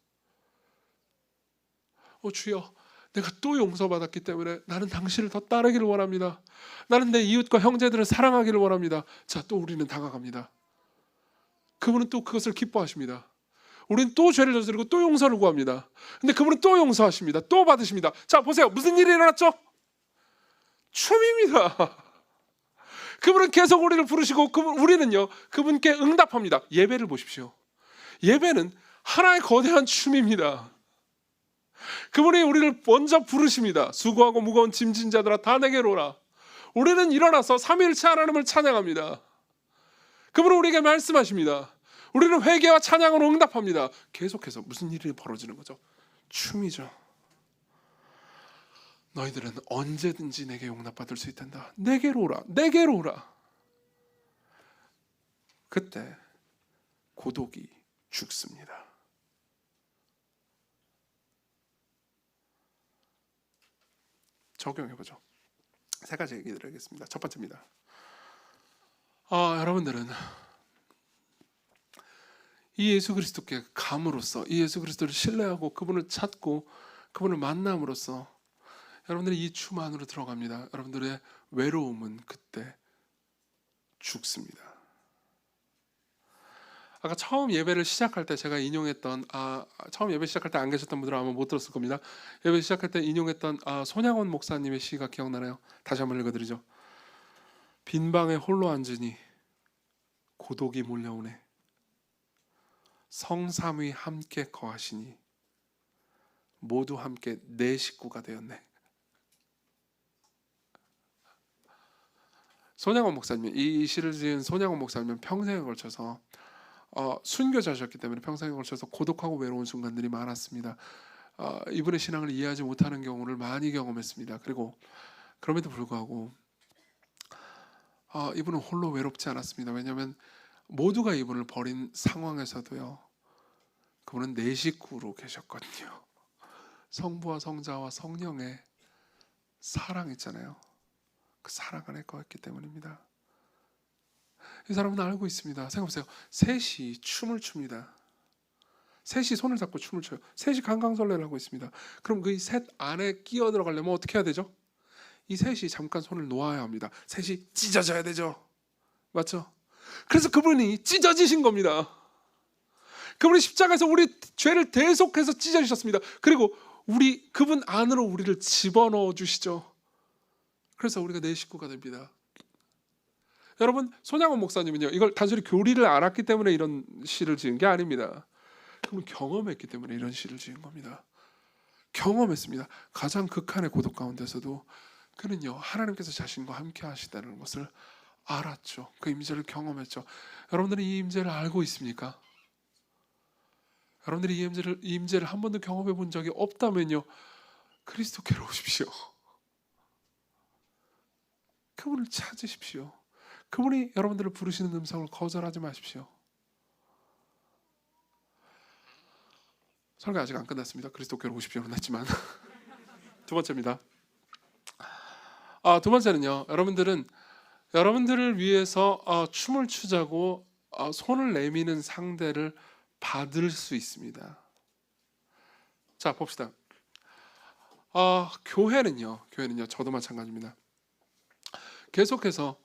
Speaker 1: 주여, 내가 또 용서받았기 때문에 나는 당신을 더 따르기를 원합니다. 나는 내 이웃과 형제들을 사랑하기를 원합니다. 자, 또 우리는 다가갑니다. 그분은 또 그것을 기뻐하십니다. 우리는 또 죄를 저지르고 또 용서를 구합니다. 근데 그분은 또 용서하십니다. 또 받으십니다. 자, 보세요. 무슨 일이 일어났죠? 춤입니다. 그분은 계속 우리를 부르시고 우리는요, 그분께 응답합니다. 예배를 보십시오. 예배는 하나의 거대한 춤입니다. 그분이 우리를 먼저 부르십니다. 수고하고 무거운 짐진 자들아 다 내게로 오라. 우리는 일어나서 삼위일체 하나님을 찬양합니다. 그분은 우리에게 말씀하십니다. 우리는 회개와 찬양으로 응답합니다. 계속해서 무슨 일이 벌어지는 거죠? 춤이죠. 너희들은 언제든지 내게 용납받을 수 있단다. 내게로 오라. 내게로 오라. 그때 고독이 죽습니다. 적용해보죠. 세 가지 얘기 드리겠습니다. 첫 번째입니다. 여러분들은 이 예수 그리스도께 감으로써, 이 예수 그리스도를 신뢰하고 그분을 찾고 그분을 만남으로써 여러분들이 이 춤 안으로 들어갑니다. 여러분들의 외로움은 그때 죽습니다. 아까 처음 예배를 시작할 때 제가 인용했던 처음 예배 시작할 때 안 계셨던 분들은 아마 못 들었을 겁니다. 예배 시작할 때 인용했던 손양원 목사님의 시가 기억나나요? 다시 한번 읽어드리죠. 빈 방에 홀로 앉으니 고독이 몰려오네. 성삼위 함께 거하시니 모두 함께 내 식구가 되었네. 손양원 목사님, 이 시를 지은 손양원 목사님은 평생에 걸쳐서 순교자셨기 때문에 평생에 걸쳐서 고독하고 외로운 순간들이 많았습니다. 이분의 신앙을 이해하지 못하는 경우를 많이 경험했습니다. 그리고 그럼에도 불구하고 이분은 홀로 외롭지 않았습니다. 왜냐하면 모두가 이분을 버린 상황에서도요, 그분은 내 식구로 계셨거든요. 성부와 성자와 성령의 사랑 있잖아요. 그 사랑 안에 거했기 때문입니다. 이 사람은 알고 있습니다. 생각해보세요. 셋이 춤을 춥니다. 셋이 손을 잡고 춤을 춰요. 셋이 강강설레를 하고 있습니다. 그럼 그 셋 안에 끼어 들어가려면 어떻게 해야 되죠? 이 셋이 잠깐 손을 놓아야 합니다. 셋이 찢어져야 되죠. 맞죠? 그래서 그분이 찢어지신 겁니다. 그분이 십자가에서 우리 죄를 대속해서 찢어지셨습니다. 그리고 그분 안으로 우리를 집어넣어 주시죠. 그래서 우리가 내 식구가 됩니다. 여러분, 손양원 목사님은요, 이걸 단순히 교리를 알았기 때문에 이런 시를 지은 게 아닙니다. 그분 경험했기 때문에 이런 시를 지은 겁니다. 경험했습니다. 가장 극한의 고독 가운데서도 그는요, 하나님께서 자신과 함께 하시다는 것을 알았죠. 그 임재를 경험했죠. 여러분들은 이 임재를 알고 있습니까? 여러분들이 이 임재를 한 번도 경험해 본 적이 없다면요, 그리스도께로 오십시오. 그분을 찾으십시오. 그분이 여러분들을 부르시는 음성을 거절하지 마십시오. 설교 아직 안 끝났습니다. 그리스도께로 오십시오는 했지만 두 번째입니다. 두 번째는요, 여러분들을 위해서 춤을 추자고 손을 내미는 상대를 받을 수 있습니다. 자, 봅시다. 교회는요, 저도 마찬가지입니다. 계속해서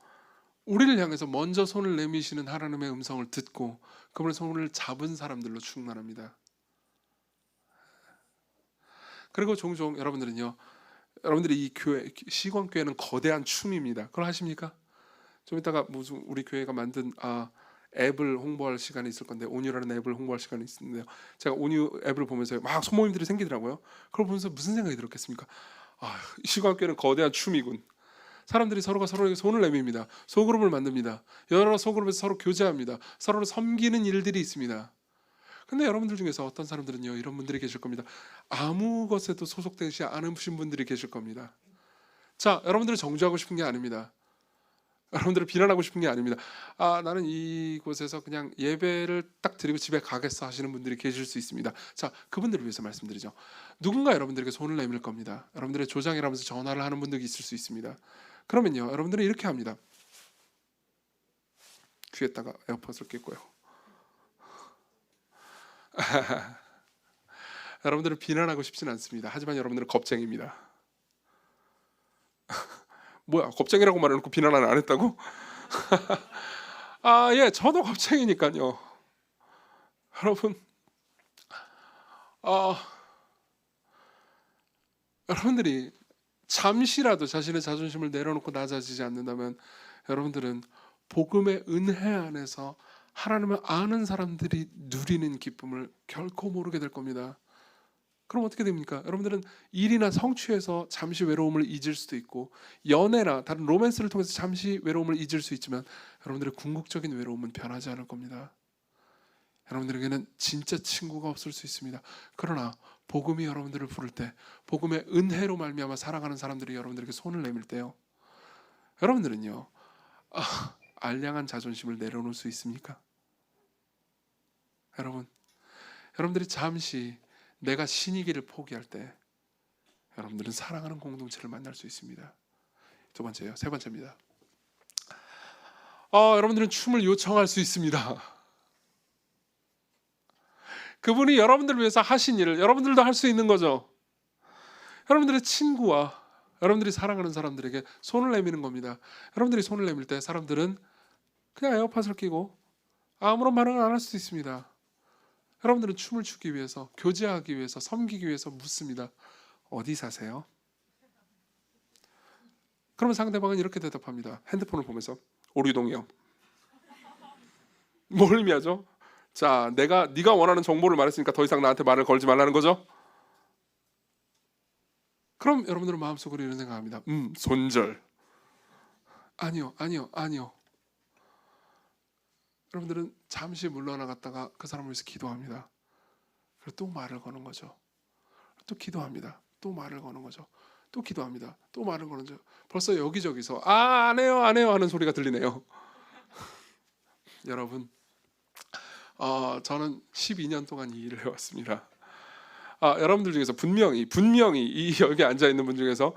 Speaker 1: 우리를 향해서 먼저 손을 내미시는 하나님의 음성을 듣고 그분의 손을 잡은 사람들로 충만합니다. 그리고 종종 여러분들이 이 교회, 시광교회는 거대한 춤입니다. 그걸 아십니까? 좀 이따가 무슨 우리 교회가 만든 앱을 홍보할 시간이 있을 건데, 온유라는 앱을 홍보할 시간이 있는데요, 제가 온유 앱을 보면서 막 소모임들이 생기더라고요. 그걸 보면서 무슨 생각이 들었겠습니까? 이 시광교회는 거대한 춤이군. 사람들이 서로가 서로에게 손을 내밉니다. 소그룹을 만듭니다. 여러 소그룹에서 서로 교제합니다. 서로를 섬기는 일들이 있습니다. 근데 여러분들 중에서 어떤 사람들은요, 이런 분들이 계실 겁니다. 아무 것에도 소속되지 않으신 분들이 계실 겁니다. 자, 여러분들을 정죄하고 싶은 게 아닙니다. 여러분들을 비난하고 싶은 게 아닙니다. 나는 이곳에서 그냥 예배를 딱 드리고 집에 가겠어 하시는 분들이 계실 수 있습니다. 자, 그분들을 위해서 말씀드리죠. 누군가 여러분들에게 손을 내밀 겁니다. 여러분들의 조장이라면서 전화를 하는 분들이 있을 수 있습니다. 그러면요, 여러분들은 이렇게 합니다. 귀에다가 에어팟을 끼고요. 여러분들을 비난하고 싶지는 않습니다. 하지만 여러분들은 겁쟁입니다. 뭐야, 겁쟁이라고 말해놓고 비난을 안 했다고? 예, 저도 겁쟁이니까요. 여러분, 여러분들이 잠시라도 자신의 자존심을 내려놓고 낮아지지 않는다면 여러분들은 복음의 은혜 안에서 하나님을 아는 사람들이 누리는 기쁨을 결코 모르게 될 겁니다. 그럼 어떻게 됩니까? 여러분들은 일이나 성취에서 잠시 외로움을 잊을 수도 있고, 연애나 다른 로맨스를 통해서 잠시 외로움을 잊을 수 있지만 여러분들의 궁극적인 외로움은 변하지 않을 겁니다. 여러분들에게는 진짜 친구가 없을 수 있습니다. 그러나 복음이 여러분들을 부를 때, 복음의 은혜로 말미암아 살아가는 사람들이 여러분들에게 손을 내밀 때요, 여러분들은요, 알량한 자존심을 내려놓을 수 있습니까? 여러분들이 잠시 내가 신이기를 포기할 때 여러분들은 사랑하는 공동체를 만날 수 있습니다. 두 번째요, 세 번째입니다. 여러분들은 춤을 요청할 수 있습니다. 그분이 여러분들을 위해서 하신 일을 여러분들도 할 수 있는 거죠. 여러분들의 친구와 여러분들이 사랑하는 사람들에게 손을 내미는 겁니다. 여러분들이 손을 내밀 때 사람들은 그냥 에어팟을 끼고 아무런 반응을 안 할 수도 있습니다. 여러분들은 춤을 추기 위해서, 교제하기 위해서, 섬기기 위해서 묻습니다. 어디 사세요? 그러면 상대방은 이렇게 대답합니다. 핸드폰을 보면서 오류동이요. 뭘 의미하죠? 자, 네가 원하는 정보를 말했으니까 더 이상 나한테 말을 걸지 말라는 거죠? 그럼 여러분들은 마음속으로 이런 생각합니다. 손절. 아니요. 여러분들은 잠시 물러나갔다가 그 사람을 위해서 기도합니다. 그리고 또 말을 거는 거죠. 또 기도합니다. 또 말을 거는 거죠. 또 기도합니다. 또 말을 거는 거죠. 벌써 여기저기서 안 해요 하는 소리가 들리네요. 여러분, 저는 12년 동안 이 일을 해왔습니다. 여러분들 중에서 분명히 이 여기 앉아 있는 분 중에서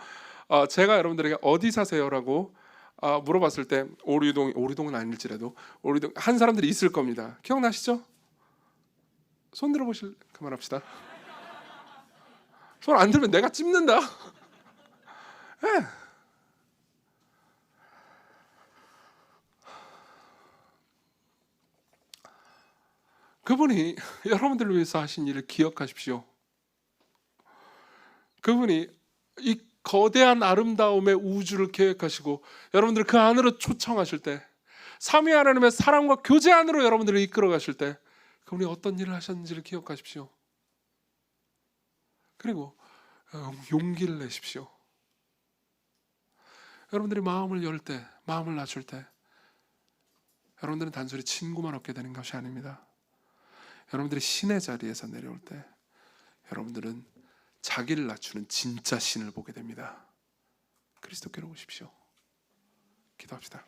Speaker 1: 제가 여러분들에게 어디 사세요라고 물어봤을 때 오류동은 아닐지라도 오류동 한 사람들이 있을 겁니다. 기억나시죠? 손 들어보실. 그만합시다. 손 안 들면 내가 찝는다. 네. 그분이 여러분들을 위해서 하신 일을 기억하십시오. 그분이 이 거대한 아름다움의 우주를 계획하시고 여러분들을 그 안으로 초청하실 때, 삼위 하나님의 사랑과 교제 안으로 여러분들을 이끌어 가실 때 그분이 어떤 일을 하셨는지를 기억하십시오. 그리고 용기를 내십시오. 여러분들이 마음을 열 때, 마음을 낮출 때 여러분들은 단순히 친구만 얻게 되는 것이 아닙니다. 여러분들이 신의 자리에서 내려올 때 여러분들은 자기를 낮추는 진짜 신을 보게 됩니다. 그리스도께로 오십시오. 기도합시다.